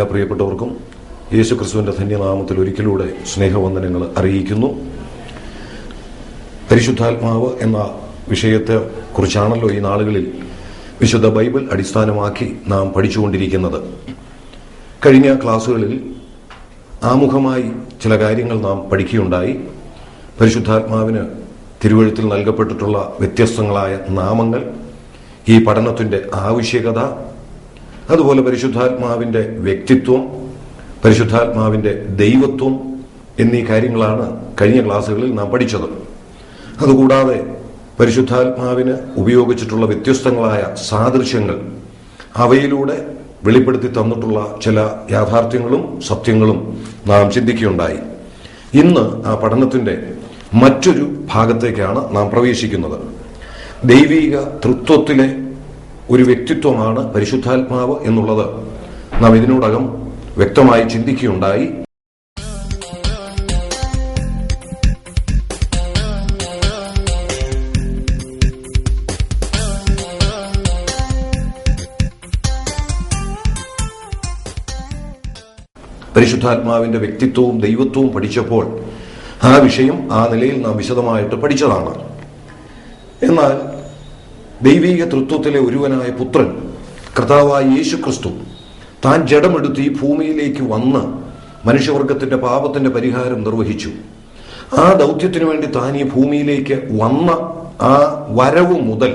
എല്ലാ പ്രിയപ്പെട്ടവർക്കും യേശു ക്രിസ്തുവിൻ്റെ ധന്യനാമത്തിൽ ഒരിക്കലൂടെ സ്നേഹവന്ദനങ്ങൾ അറിയിക്കുന്നു. പരിശുദ്ധാത്മാവ് എന്ന വിഷയത്തെ കുറിച്ചാണല്ലോ ഈ നാളുകളിൽ വിശുദ്ധ ബൈബിൾ അടിസ്ഥാനമാക്കി നാം പഠിച്ചുകൊണ്ടിരിക്കുന്നത്. കഴിഞ്ഞ ക്ലാസ്സുകളിൽ ആമുഖമായി ചില കാര്യങ്ങൾ നാം പഠിക്കുകയുണ്ടായി. പരിശുദ്ധാത്മാവിന് തിരുവെഴുത്തിൽ നൽകപ്പെട്ടിട്ടുള്ള വ്യത്യസ്തങ്ങളായ നാമങ്ങൾ, ഈ പഠനത്തിൻ്റെ ആവശ്യകത, അതുപോലെ പരിശുദ്ധാത്മാവിൻ്റെ വ്യക്തിത്വം, പരിശുദ്ധാത്മാവിൻ്റെ ദൈവത്വം എന്നീ കാര്യങ്ങളാണ് കഴിഞ്ഞ ക്ലാസ്സുകളിൽ നാം പഠിച്ചത്. അതുകൂടാതെ പരിശുദ്ധാത്മാവിന് ഉപയോഗിച്ചിട്ടുള്ള വ്യത്യസ്തങ്ങളായ സാദൃശ്യങ്ങൾ, അവയിലൂടെ വെളിപ്പെടുത്തി തന്നിട്ടുള്ള ചില യാഥാർത്ഥ്യങ്ങളും സത്യങ്ങളും നാം ചിന്തിക്കുകയുണ്ടായി. ഇന്ന് ആ പഠനത്തിൻ്റെ മറ്റൊരു ഭാഗത്തേക്കാണ് നാം പ്രവേശിക്കുന്നത്. ദൈവിക തൃത്വത്തിലെ ഒരു വ്യക്തിത്വമാണ് പരിശുദ്ധാത്മാവ് എന്നുള്ളത് നാം ഇതിനോടകം വ്യക്തമായി ചിന്തിക്കുകയുണ്ടായി. പരിശുദ്ധാത്മാവിന്റെ വ്യക്തിത്വവും ദൈവത്വവും പഠിച്ചപ്പോൾ ആ വിഷയം ആ നിലയിൽ നാം വിശദമായിട്ട് പഠിച്ചതാണ്. എന്നാൽ ദൈവിക തൃത്വത്തിലെ ഒരുവനായ പുത്രൻ കർത്താവായ യേശു ക്രിസ്തു താൻ ജഡമെടുത്ത് ഈ ഭൂമിയിലേക്ക് വന്ന് മനുഷ്യവർഗത്തിന്റെ പാപത്തിന്റെ പരിഹാരം നിർവഹിച്ചു. ആ ദൗത്യത്തിനു വേണ്ടി താൻ ഈ ഭൂമിയിലേക്ക് വന്ന ആ വരവ് മുതൽ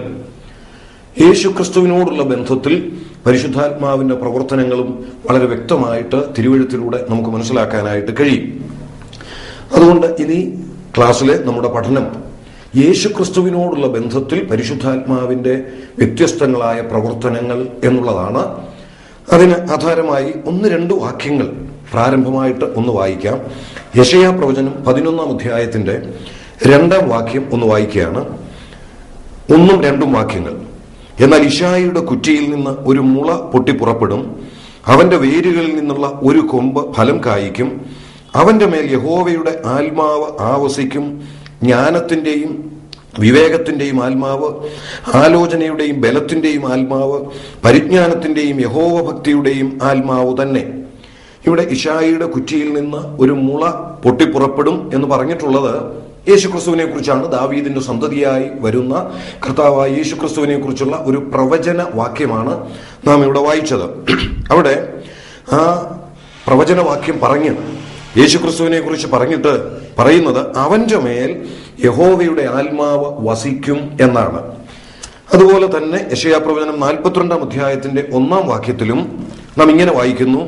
യേശു ക്രിസ്തുവിനോടുള്ള ബന്ധത്തിൽ പരിശുദ്ധാത്മാവിന്റെ പ്രവർത്തനങ്ങളും വളരെ വ്യക്തമായിട്ട് തിരുവെഴുത്തിലൂടെ നമുക്ക് മനസ്സിലാക്കാനായിട്ട് കഴിയും. അതുകൊണ്ട് ഇനി ക്ലാസ്സിലെ നമ്മുടെ പഠനം യേശു ക്രിസ്തുവിനോടുള്ള ബന്ധത്തിൽ പരിശുദ്ധാത്മാവിന്റെ വ്യത്യസ്തങ്ങളായ പ്രവർത്തനങ്ങൾ എന്നുള്ളതാണ്. അതിന് ആധാരമായി 1-2 വാക്യങ്ങൾ പ്രാരംഭമായിട്ട് ഒന്ന് വായിക്കാം. യെശയ്യാ പ്രവചനം 11-ാം അധ്യായത്തിന്റെ 2-ാം വാക്യം ഒന്ന് വായിക്കുകയാണ്. 1-2 വാക്യങ്ങൾ. എന്നാൽ ഇശായിയുടെ കുറ്റിയിൽ നിന്ന് ഒരു മുള പൊട്ടിപ്പുറപ്പെടും, അവന്റെ വേരുകളിൽ നിന്നുള്ള ഒരു കൊമ്പ് ഫലം കായ്ക്കും, അവന്റെ മേൽ യഹോവയുടെ ആത്മാവ് ആവസിക്കും, ജ്ഞാനത്തിന്റെയും വിവേകത്തിന്റെയും ആത്മാവ്, ആലോചനയുടെയും ബലത്തിന്റെയും ആത്മാവ്, പരിജ്ഞാനത്തിന്റെയും യഹോവ ഭക്തിയുടെയും ആത്മാവ് തന്നെ. ഇവിടെ ഇശായിയുടെ കുറ്റിയിൽ നിന്ന് ഒരു മുള പൊട്ടിപ്പുറപ്പെടും എന്ന് പറഞ്ഞിട്ടുള്ളത് യേശുക്രിസ്തുവിനെ കുറിച്ചാണ്. ദാവീദിന്റെ സന്തതിയായി വരുന്ന കർത്താവായ യേശുക്രിസ്തുവിനെ കുറിച്ചുള്ള ഒരു പ്രവചന വാക്യമാണ് നാം ഇവിടെ വായിച്ചത്. അവിടെ ആ പ്രവചന വാക്യം പറഞ്ഞ് യേശുക്രിസ്തുവിനെ കുറിച്ച് പറഞ്ഞിട്ട് പറയുന്നത് അവന്റെ മേൽ യഹോവയുടെ ആത്മാവ് വസിക്കും എന്നാണ്. അതുപോലെ തന്നെ യെശയ്യാ പ്രവചനം 42-ാം അധ്യായത്തിന്റെ 1-ാം വാക്യത്തിലും നാം ഇങ്ങനെ വായിക്കുന്നു: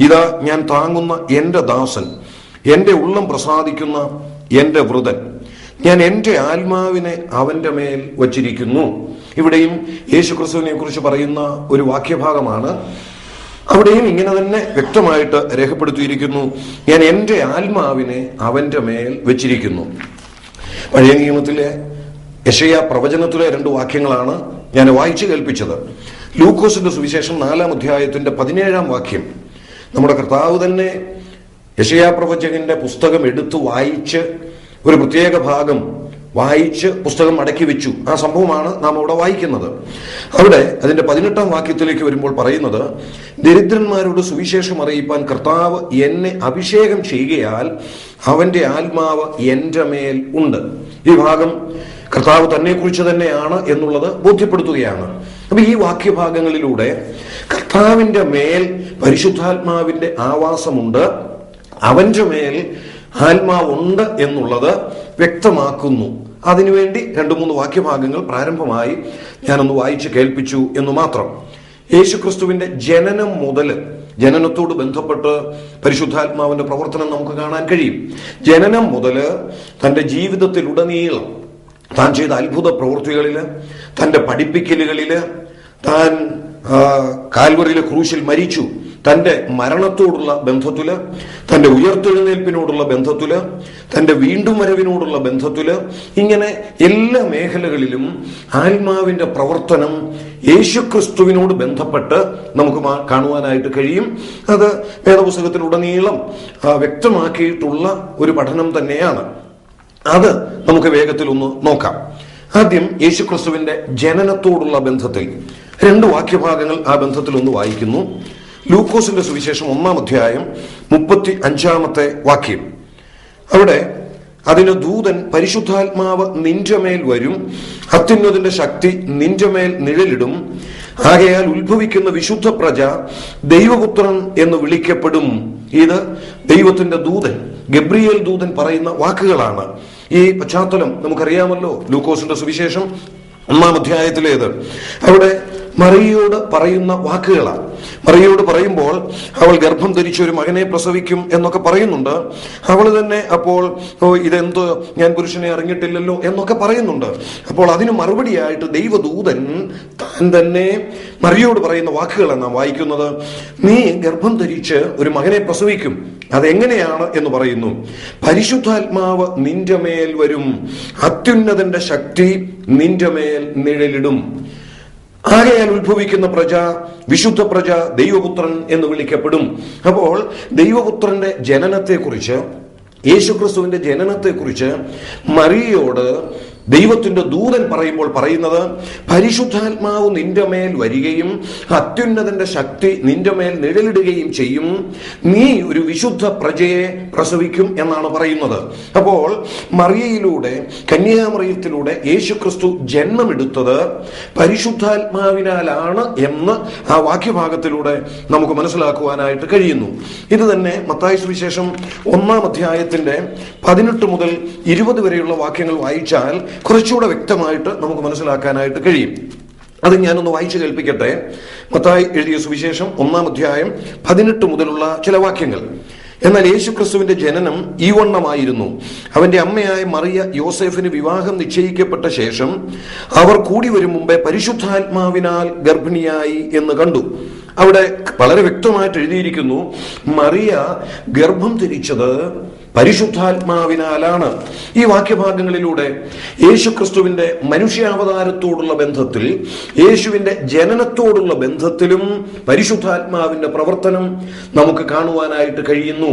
ഇതാ ഞാൻ താങ്ങുന്ന എന്റെ ദാസൻ, എന്റെ ഉള്ളം പ്രസാദിക്കുന്ന എന്റെ വൃതൻ, ഞാൻ എന്റെ ആത്മാവിനെ അവന്റെ മേൽ വച്ചിരിക്കുന്നു. ഇവിടെയും യേശുക്രിസ്തുവിനെ കുറിച്ച് പറയുന്ന ഒരു വാക്യഭാഗമാണ്. അവിടെയും ഇങ്ങനെ തന്നെ വ്യക്തമായിട്ട് രേഖപ്പെടുത്തിയിരിക്കുന്നു: ഞാൻ എന്റെ ആത്മാവിനെ അവന്റെ മേൽ വെച്ചിരിക്കുന്നു. പഴയ നിയമത്തിലെ യെശയ്യാ പ്രവചനത്തിലെ 2 വാക്യങ്ങളാണ് ഞാൻ വായിച്ചു കേൾപ്പിച്ചത്. ലൂക്കോസിന്റെ സുവിശേഷം 4-ാം അധ്യായത്തിന്റെ 17-ാം വാക്യം, നമ്മുടെ കർത്താവ് തന്നെ യെശയ്യാ പ്രവചകന്റെ പുസ്തകം എടുത്തു വായിച്ച് ഒരു പ്രത്യേക ഭാഗം വായിച്ച് പുസ്തകം അടക്കി വെച്ചു. ആ സംഭവമാണ് നാം അവിടെ വായിക്കുന്നത്. അവിടെ അതിന്റെ 18-ാം വാക്യത്തിലേക്ക് വരുമ്പോൾ പറയുന്നത്: ദരിദ്രന്മാരോട് സുവിശേഷം അറിയിപ്പാൻ കർത്താവ് എന്നെ അഭിഷേകം ചെയ്യുകയാൽ അവന്റെ ആത്മാവ് എന്റെ മേൽ ഉണ്ട്. ഈ ഭാഗം കർത്താവ് തന്നെ കുറിച്ച് തന്നെയാണ് എന്നുള്ളത് ബോധ്യപ്പെടുത്തുകയാണ്. അപ്പൊ ഈ വാക്യഭാഗങ്ങളിലൂടെ കർത്താവിന്റെ മേൽ പരിശുദ്ധാത്മാവിന്റെ ആവാസമുണ്ട്, അവന്റെ മേൽ ആത്മാവുണ്ട് എന്നുള്ളത് വ്യക്തമാക്കുന്നു. അതിനുവേണ്ടി 2-3 വാക്യഭാഗങ്ങൾ പ്രാരംഭമായി ഞാനൊന്ന് വായിച്ച് കേൾപ്പിച്ചു എന്ന് മാത്രം. യേശുക്രിസ്തുവിന്റെ ജനനം മുതൽ ജനനത്തോട് ബന്ധപ്പെട്ട് പരിശുദ്ധാത്മാവിന്റെ പ്രവർത്തനം നമുക്ക് കാണാൻ കഴിയും. ജനനം മുതൽ തന്റെ ജീവിതത്തിലുടനീളം താൻ ചെയ്ത അത്ഭുത പ്രവൃത്തികളില്, തന്റെ പഠിപ്പിക്കലുകളില്, താൻ കാൽവറിയിലെ ക്രൂശിൽ മരിച്ചു, തന്റെ മരണത്തോടുള്ള ബന്ധത്തില്, തന്റെ ഉയർത്തെഴുന്നേൽപ്പിനോടുള്ള ബന്ധത്തില്, തന്റെ വീണ്ടും വരവിനോടുള്ള ബന്ധത്തില്, ഇങ്ങനെ എല്ലാ മേഖലകളിലും ആത്മാവിന്റെ പ്രവർത്തനം യേശുക്രിസ്തുവിനോട് ബന്ധപ്പെട്ട് നമുക്ക് കാണുവാനായിട്ട് കഴിയും. അത് വേദപുസ്തകത്തിലുടനീളം വ്യക്തമാക്കിയിട്ടുള്ള ഒരു പഠനം തന്നെയാണ്. അത് നമുക്ക് വേഗത്തിൽ ഒന്ന് നോക്കാം. ആദ്യം യേശുക്രിസ്തുവിന്റെ ജനനത്തോടുള്ള ബന്ധത്തിൽ 2 വാക്യഭാഗങ്ങൾ ആ ബന്ധത്തിൽ ഒന്ന് വായിക്കുന്നു. ലൂക്കോസിന്റെ സുവിശേഷം 1-ാം അധ്യായം 35-ാമത്തെ വാക്യം. അവിടെ അതിന് ദൂതൻ, പരിശുദ്ധാത്മാവ് നിന്റെ മേൽ വരും, അത്യുന്നതിന്റെ ശക്തി നിന്റെ മേൽ നിഴലിടും, ആകയാൽ ഉത്ഭവിക്കുന്ന വിശുദ്ധ പ്രജ ദൈവപുത്രൻ എന്ന് വിളിക്കപ്പെടും. ഇത് ദൈവത്തിന്റെ ദൂതൻ, ഗബ്രിയേൽ ദൂതൻ പറയുന്ന വാക്കുകളാണ്. ഈ പശ്ചാത്തലം നമുക്കറിയാമല്ലോ. ലൂക്കോസിന്റെ സുവിശേഷം 1-ാം അധ്യായത്തിലേത് അവിടെ മറിയയോട് പറയുന്ന വാക്കുകളാണ്. മറിയയോട് പറയുമ്പോൾ അവൾ ഗർഭം ധരിച്ച് ഒരു മകനെ പ്രസവിക്കും എന്നൊക്കെ പറയുന്നുണ്ട്. അവൾ തന്നെ അപ്പോൾ ഇതെന്തോ, ഞാൻ പുരുഷനെ അറിഞ്ഞിട്ടില്ലല്ലോ എന്നൊക്കെ പറയുന്നുണ്ട്. അപ്പോൾ അതിന് മറുപടിയായിട്ട് ദൈവദൂതൻ താൻ തന്നെ മറിയയോട് പറയുന്ന വാക്കുകളാണ് നാം വായിക്കുന്നത്. നീ ഗർഭം ധരിച്ച് ഒരു മകനെ പ്രസവിക്കും. അതെങ്ങനെയാണ് എന്ന് പറയുന്നു. പരിശുദ്ധാത്മാവ് നിന്റെ മേൽ വരും, അത്യുന്നതന്റെ ശക്തി നിന്റെ മേൽ നിഴലിടും, ആകയാൽ ഉത്ഭവിക്കുന്ന പ്രജ, വിശുദ്ധ പ്രജ, ദൈവപുത്രൻ എന്ന് വിളിക്കപ്പെടും. അപ്പോൾ ദൈവപുത്രന്റെ ജനനത്തെക്കുറിച്ച്, യേശുക്രിസ്തുവിന്റെ ജനനത്തെക്കുറിച്ച് മറിയയോട് ദൈവത്തിന്റെ ദൂതൻ പറയുമ്പോൾ പറയുന്നത്, പരിശുദ്ധാത്മാവ് നിന്റെ മേൽ വരികയും അത്യുന്നതന്റെ ശക്തി നിന്റെ മേൽ നിഴലിടുകയും ചെയ്യും, നീ ഒരു വിശുദ്ധ പ്രജയെ പ്രസവിക്കും എന്നാണ് പറയുന്നത്. അപ്പോൾ മറിയയിലൂടെ, കന്യാമറിയത്തിലൂടെ യേശുക്രിസ്തു ജന്മമെടുത്തത് പരിശുദ്ധാത്മാവിനാലാണ് എന്ന് ആ വാക്യഭാഗത്തിലൂടെ നമുക്ക് മനസ്സിലാക്കുവാനായിട്ട് കഴിയുന്നു. ഇത് തന്നെ മത്തായി സുവിശേഷം 1-ാം അധ്യായത്തിന്റെ 18 മുതൽ 20 വരെയുള്ള വാക്യങ്ങൾ വായിച്ചാൽ കുറച്ചുകൂടെ വ്യക്തമായിട്ട് നമുക്ക് മനസ്സിലാക്കാനായിട്ട് കഴിയും. അത് ഞാനൊന്ന് വായിച്ചു കേൾപ്പിക്കട്ടെ. മത്തായി എഴുതിയ സുവിശേഷം 1-ാം അധ്യായം 18 മുതലുള്ള ചില വാക്യങ്ങൾ. എന്നാൽ യേശുക്രിസ്തുവിന്റെ ജനനം ഈ വണ്ണമായിരുന്നു. അവന്റെ അമ്മയായ മറിയ യോസേഫിന് വിവാഹം നിശ്ചയിക്കപ്പെട്ട ശേഷം അവർ കൂടി വരും മുമ്പേ പരിശുദ്ധാത്മാവിനാൽ ഗർഭിണിയായി എന്ന് കണ്ടു. അവിടെ വളരെ വ്യക്തമായിട്ട് എഴുതിയിരിക്കുന്നു, മറിയ ഗർഭം ധരിച്ചത് പരിശുദ്ധാത്മാവിനാലാണ്. ഈ വാക്യഭാഗങ്ങളിലൂടെ യേശുക്രിസ്തുവിന്റെ മനുഷ്യാവതാരത്തോടുള്ള ബന്ധത്തിൽ, യേശുവിന്റെ ജനനത്തോടുള്ള ബന്ധത്തിലും പരിശുദ്ധാത്മാവിന്റെ പ്രവർത്തനം നമുക്ക് കാണുവാനായിട്ട് കഴിയുന്നു.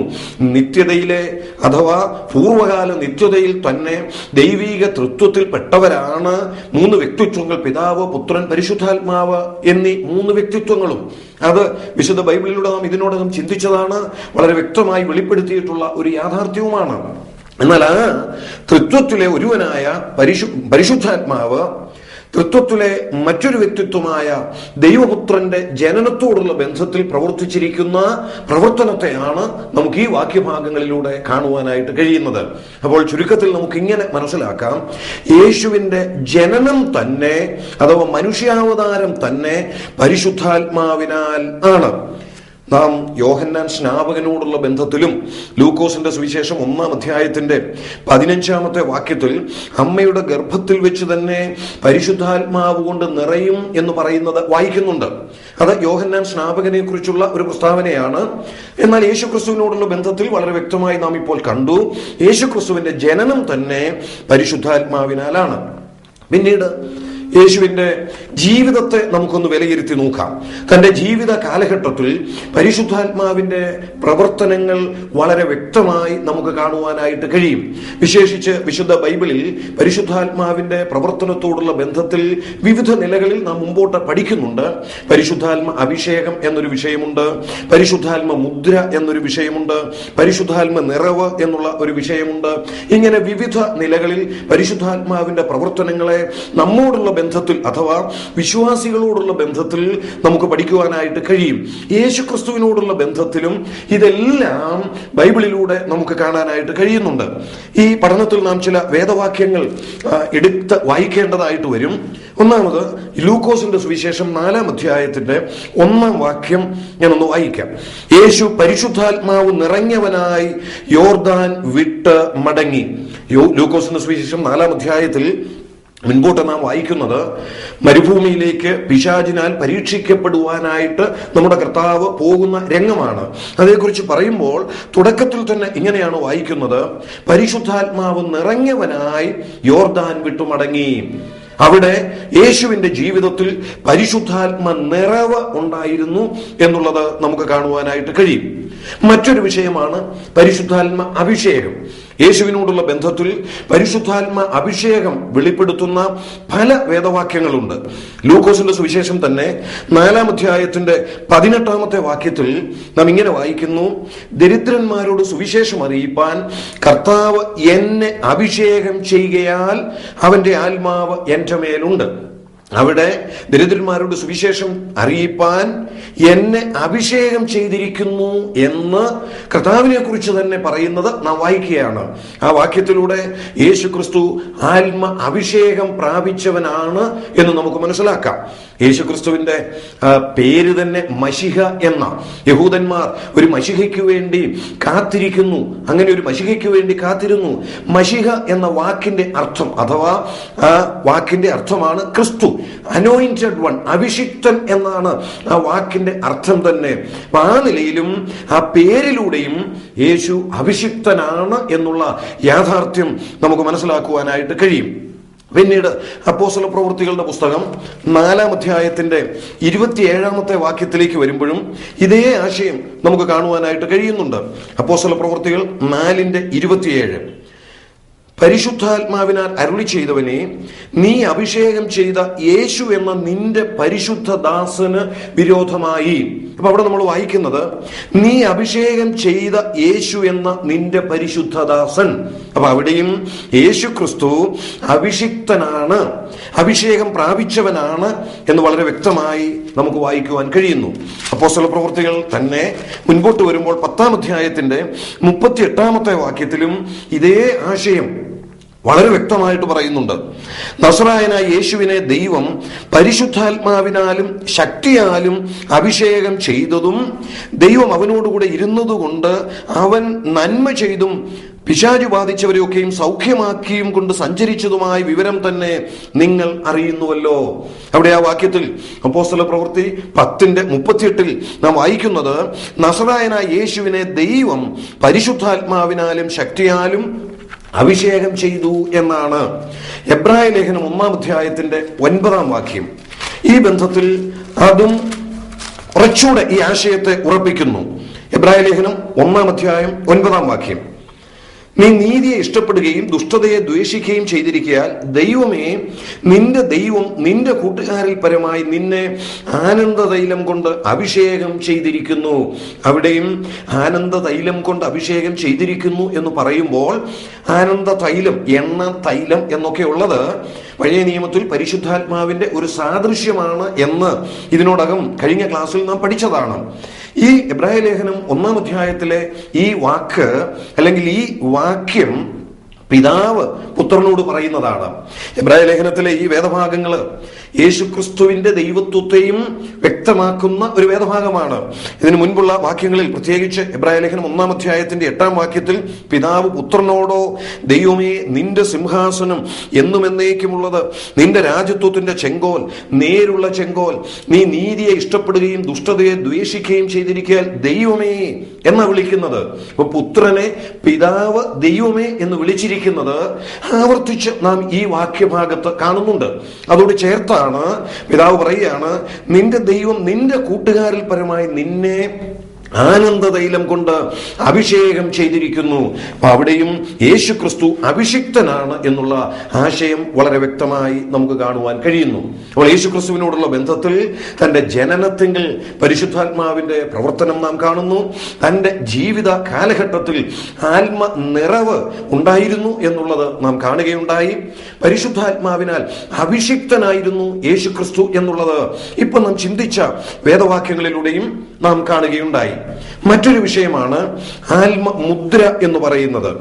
നിത്യതയിലെ അഥവാ പൂർവകാല നിത്യതയിൽ തന്നെ ദൈവീക തൃത്വത്തിൽപ്പെട്ടവരാണ് 3 വ്യക്തിത്വങ്ങൾ, പിതാവ്, പുത്രൻ, പരിശുദ്ധാത്മാവ് എന്നീ 3 വ്യക്തിത്വങ്ങളും. അത് വിശുദ്ധ ബൈബിളിലൂടെ നാം ഇതിനോടകം ചിന്തിച്ചതാണ്, വളരെ വ്യക്തമായി വെളിപ്പെടുത്തിയിട്ടുള്ള ഒരു യാഥാർത്ഥ്യവുമാണ്. എന്നാൽ ആ തൃത്വത്തിലെ ഒരുവനായ പരിശുദ്ധാത്മാവ് തൃത്വത്തിലെ മറ്റൊരു വ്യക്തിത്വമായ ദൈവപുത്രന്റെ ജനനത്തോടുള്ള ബന്ധത്തിൽ പ്രവർത്തിച്ചിരിക്കുന്ന പ്രവർത്തനത്തെയാണ് നമുക്ക് ഈ വാക്യഭാഗങ്ങളിലൂടെ കാണുവാനായിട്ട് കഴിയുന്നത്. അപ്പോൾ ചുരുക്കത്തിൽ നമുക്ക് ഇങ്ങനെ മനസ്സിലാക്കാം, യേശുവിന്റെ ജനനം തന്നെ അഥവാ മനുഷ്യാവതാരം തന്നെ പരിശുദ്ധാത്മാവിനാൽ ആണ്. നാം യോഹന്നാൻ സ്നാപകനോടുള്ള ബന്ധത്തിലും ലൂക്കോസിന്റെ സുവിശേഷം 1-ാം അധ്യായത്തിന്റെ 15-ാമത്തെ വാക്യത്തിൽ അമ്മയുടെ ഗർഭത്തിൽ വെച്ച് തന്നെ പരിശുദ്ധാത്മാവ് കൊണ്ട് നിറയും എന്ന് പറയുന്നത് വായിക്കുന്നുണ്ട്. അത് യോഹന്നാൻ സ്നാപകനെ കുറിച്ചുള്ള ഒരു പ്രസ്താവനയാണ്. എന്നാൽ യേശുക്രിസ്തുവിനോടുള്ള ബന്ധത്തിൽ വളരെ വ്യക്തമായി നാം ഇപ്പോൾ കണ്ടു, യേശുക്രിസ്തുവിന്റെ ജനനം തന്നെ പരിശുദ്ധാത്മാവിനാലാണ്. പിന്നീട് യേശുവിന്റെ ജീവിതത്തെ നമുക്കൊന്ന് വിലയിരുത്തി നോക്കാം. തന്റെ ജീവിത കാലഘട്ടത്തിൽ പരിശുദ്ധാത്മാവിന്റെ പ്രവർത്തനങ്ങൾ വളരെ വ്യക്തമായി നമുക്ക് കാണുവാനായിട്ട് കഴിയും. വിശേഷിച്ച് വിശുദ്ധ ബൈബിളിൽ പരിശുദ്ധാത്മാവിന്റെ പ്രവർത്തനത്തോടുള്ള ബന്ധത്തിൽ വിവിധ നിലകളിൽ നാം മുമ്പോട്ട് പഠിക്കുന്നുണ്ട്. പരിശുദ്ധാത്മ അഭിഷേകം എന്നൊരു വിഷയമുണ്ട്, പരിശുദ്ധാത്മ മുദ്ര എന്നൊരു വിഷയമുണ്ട്, പരിശുദ്ധാത്മ നിറവ് എന്നുള്ള ഒരു വിഷയമുണ്ട്. ഇങ്ങനെ വിവിധ നിലകളിൽ പരിശുദ്ധാത്മാവിന്റെ പ്രവർത്തനങ്ങളെ നമ്മോടുള്ള ബന്ധത്തിൽ അഥവാ വിശ്വാസികളോടുള്ള ബന്ധത്തിൽ നമുക്ക് പഠിക്കുവാനായിട്ട് കഴിയും. യേശുക്രിസ്തുവിനോടുള്ള ബന്ധത്തിലും ഇതെല്ലാം ബൈബിളിലൂടെ നമുക്ക് കാണാനായിട്ട് കഴിയുന്നുണ്ട്. ഈ പഠനത്തിൽ നാം ചില വേദവാക്യങ്ങൾ എടുത്ത് വായിക്കേണ്ടതായിട്ട് വരും. ഒന്നാമത് ലൂക്കോസിന്റെ സുവിശേഷം 4-ാം അധ്യായത്തിന്റെ 1-ാം വാക്യം ഞാനൊന്ന് വായിക്കാം. യേശു പരിശുദ്ധാത്മാവ് നിറഞ്ഞവനായി യോർദാൻ വിട്ട് മടങ്ങി. ലൂക്കോസിന്റെ സുവിശേഷം 4-ാം അധ്യായത്തിൽ മുൻപോട്ട് നാം വായിക്കുന്നത് മരുഭൂമിയിലേക്ക് പിശാചിനാൽ പരീക്ഷിക്കപ്പെടുവാനായിട്ട് നമ്മുടെ കർത്താവ് പോകുന്ന രംഗമാണ്. അതേക്കുറിച്ച് പറയുമ്പോൾ തുടക്കത്തിൽ തന്നെ ഇങ്ങനെയാണ് വായിക്കുന്നത്, പരിശുദ്ധാത്മാവ് നിറഞ്ഞവനായി യോർദാൻ വിട്ടുമടങ്ങി. അവിടെ യേശുവിന്റെ ജീവിതത്തിൽ പരിശുദ്ധാത്മ നിറവ് ഉണ്ടായിരുന്നു എന്നുള്ളത് നമുക്ക് കാണുവാനായിട്ട് കഴിയും. മറ്റൊരു വിഷയമാണ് പരിശുദ്ധാത്മ അഭിഷേകം. യേശുവിനോടുള്ള ബന്ധത്തിൽ പരിശുദ്ധാത്മ അഭിഷേകം വെളിപ്പെടുത്തുന്ന പല വേദവാക്യങ്ങളുണ്ട്. ലൂക്കോസിന്റെ സുവിശേഷം തന്നെ 4-ാം അധ്യായത്തിന്റെ 18-ാമത്തെ വാക്യത്തിൽ നാം ഇങ്ങനെ വായിക്കുന്നു: ദരിദ്രന്മാരോട് സുവിശേഷം അറിയിപ്പാൻ കർത്താവ് എന്നെ അഭിഷേകം ചെയ്യുകയാൽ അവന്റെ ആത്മാവ് എന്റെ മേലുണ്ട്. അവിടെ ദരിദ്രന്മാരോട് സുവിശേഷം അറിയിപ്പാൻ എന്നെ അഭിഷേകം ചെയ്തിരിക്കുന്നു എന്ന് കർത്താവിനെ കുറിച്ച് തന്നെ പറയുന്നത് നാം വായിക്കുകയാണ്. ആ വാക്യത്തിലൂടെ യേശു ക്രിസ്തു ആത്മ അഭിഷേകം പ്രാപിച്ചവനാണ് എന്ന് നമുക്ക് മനസ്സിലാക്കാം. യേശു ക്രിസ്തുവിന്റെ പേര് തന്നെ മശിഹ എന്ന. യഹൂദന്മാർ ഒരു മശിഹയ്ക്ക് വേണ്ടി കാത്തിരിക്കുന്നു, അങ്ങനെ ഒരു മശിഹയ്ക്ക് വേണ്ടി കാത്തിരുന്നു. മശിഹ എന്ന വാക്കിന്റെ അർത്ഥം, അഥവാ ആ വാക്കിന്റെ അർത്ഥമാണ് ക്രിസ്തു, അനോയിന്റഡ് വൺ, അഭിഷിക്തൻ എന്നാണ് ആ വാക്കിന്റെ അർത്ഥം തന്നെ. ആ നിലയിലും ആ പേരിലൂടെയും യേശു അഭിഷിക്തനാണ് എന്നുള്ള യാഥാർത്ഥ്യം നമുക്ക് മനസ്സിലാക്കുവാനായിട്ട് കഴിയും. പിന്നീട് അപ്പോസ്തല പ്രവൃത്തികളുടെ പുസ്തകം 4-ാം അധ്യായത്തിന്റെ 27-ാമത്തെ വാക്യത്തിലേക്ക് വരുമ്പോഴും ഇതേ ആശയം നമുക്ക് കാണുവാനായിട്ട് കഴിയുന്നുണ്ട്. അപ്പോസ്തല പ്രവൃത്തികൾ 4:27, പരിശുദ്ധാത്മാവിനാൽ അരുളി ചെയ്തവനെ, നീ അഭിഷേകം ചെയ്ത യേശു എന്ന നിന്റെ പരിശുദ്ധ ദാസന് വിരോധമായി. അപ്പൊ അവിടെ നമ്മൾ വായിക്കുന്നത് നീ അഭിഷേകം ചെയ്ത യേശു എന്ന നിന്റെ പരിശുദ്ധ ദാസൻ. അപ്പൊ അവിടെയും യേശു ക്രിസ്തു അഭിഷിക്തനാണ്, അഭിഷേകം പ്രാപിച്ചവനാണ് എന്ന് വളരെ വ്യക്തമായി നമുക്ക് വായിക്കുവാൻ കഴിയുന്നു. അപ്പോസ്തല പ്രവൃത്തികൾ തന്നെ മുൻപോട്ട് വരുമ്പോൾ 10-ാം അധ്യായത്തിന്റെ 38-ാമത്തെ വാക്യത്തിലും ഇതേ ആശയം വളരെ വ്യക്തമായിട്ട് പറയുന്നുണ്ട്. നസറായനായ യേശുവിനെ ദൈവം പരിശുദ്ധാത്മാവിനാലും ശക്തിയാലും അഭിഷേകം ചെയ്തതും ദൈവം അവനോടുകൂടെ ഇരുന്നതുകൊണ്ട് അവൻ നന്മ ചെയ്തും പിശാചു ബാധിച്ചവരെയൊക്കെയും സൗഖ്യമാക്കിയും കൊണ്ട് സഞ്ചരിച്ചതുമായ വിവരം തന്നെ നിങ്ങൾ അറിയുന്നുവല്ലോ. അവിടെ ആ വാക്യത്തിൽ അപ്പോസ്തല പ്രവൃത്തി 10:38 നാം വായിക്കുന്നത് നസറായനായ യേശുവിനെ ദൈവം പരിശുദ്ധാത്മാവിനാലും ശക്തിയാലും അഭിഷേകം ചെയ്തു എന്നാണ്. എബ്രായ ലേഖനം 1-ാം അധ്യായത്തിന്റെ 9-ാം വാക്യം ഈ ബന്ധത്തിൽ അതും കുറച്ചുകൂടെ ഈ ആശയത്തെ ഉറപ്പിക്കുന്നു. എബ്രായ ലേഖനം 1-ാം അധ്യായം 9-ാം വാക്യം, നീ നീതിയെ ഇഷ്ടപ്പെടുകയും ദുഷ്ടതയെ ദ്വേഷിക്കുകയും ചെയ്തിരിക്കയാൽ ദൈവമേ, നിന്റെ ദൈവം നിന്റെ കൂട്ടുകാരിൽ പരമായി നിന്നെ ആനന്ദതൈലം കൊണ്ട് അഭിഷേകം ചെയ്തിരിക്കുന്നു. അവിടെയും ആനന്ദതൈലം കൊണ്ട് അഭിഷേകം ചെയ്തിരിക്കുന്നു എന്ന് പറയുമ്പോൾ ആനന്ദ തൈലം, എണ്ണ തൈലം എന്നൊക്കെ ഉള്ളത് പഴയ നിയമത്തിൽ പരിശുദ്ധാത്മാവിന്റെ ഒരു സാദൃശ്യമാണ് എന്ന് ഇതിനോടകം കഴിഞ്ഞ ക്ലാസ്സിൽ നാം പഠിച്ചതാണ്. ഈ എബ്രായ ലേഖനം 1-ാം അധ്യായത്തിലെ ഈ വാക്ക് അല്ലെങ്കിൽ ഈ വാക്യം പിതാവ് പുത്രനോട് പറയുന്നതാണ്. എബ്രായ ലേഖനത്തിലെ ഈ വേദഭാഗങ്ങൾ യേശുക്രിസ്തുവിന്റെ ദൈവത്വത്തെയും വ്യക്തമാക്കുന്ന ഒരു വേദഭാഗമാണ്. ഇതിനു മുൻപുള്ള വാക്യങ്ങളിൽ, പ്രത്യേകിച്ച് എബ്രായ ലേഖനം 1-ാം അധ്യായത്തിന്റെ 8-ാം വാക്യത്തിൽ പിതാവ് പുത്രനോടോ, ദൈവമേ, നിന്റെ സിംഹാസനം എന്നും എന്നേക്കുമുള്ളത്, നിന്റെ രാജത്വത്തിന്റെ ചെങ്കോൽ നേരുള്ള ചെങ്കോൽ, നീ നീതിയെ ഇഷ്ടപ്പെടുകയും ദുഷ്ടതയെ ദ്വേഷിക്കുകയും ചെയ്തിരിക്കാൻ ദൈവമേ എന്നാ വിളിക്കുന്നത്. അപ്പൊ പുത്രനെ പിതാവ് ദൈവമേ എന്ന് വിളിച്ചിരിക്കുന്നത് ആവർത്തിച്ച് നാം ഈ വാക്യഭാഗത്ത് കാണുന്നുണ്ട്. അതോട് ചേർത്താണ് പിതാവ് പറയുകയാണ്, നിന്റെ ദൈവം നിന്റെ കൂട്ടുകാരിൽ പരമായി നിന്നെ ആനന്ദതൈലം കൊണ്ട് അഭിഷേകം ചെയ്തിരിക്കുന്നു. അപ്പൊ അവിടെയും യേശു ക്രിസ്തു അഭിഷിക്തനാണ് എന്നുള്ള ആശയം വളരെ വ്യക്തമായി നമുക്ക് കാണുവാൻ കഴിയുന്നു. അപ്പോൾ യേശു ക്രിസ്തുവിനോടുള്ള ബന്ധത്തിൽ തന്റെ ജനനത്തിങ്കിൽ പരിശുദ്ധാത്മാവിന്റെ പ്രവർത്തനം നാം കാണുന്നു. തന്റെ ജീവിത കാലഘട്ടത്തിൽ ആത്മ നിറവ് ഉണ്ടായിരുന്നു എന്നുള്ളത് നാം കാണുകയുണ്ടായി. പരിശുദ്ധാത്മാവിനാൽ അഭിഷിക്തനായിരുന്നു യേശു ക്രിസ്തു എന്നുള്ളത് ഇപ്പൊ നാം ചിന്തിച്ച വേദവാക്യങ്ങളിലൂടെയും നാം കാണുകയുണ്ടായി. മറ്റൊരു വിഷയമാണ് ആത്മ മുദ്ര എന്ന് പറയുന്നത്.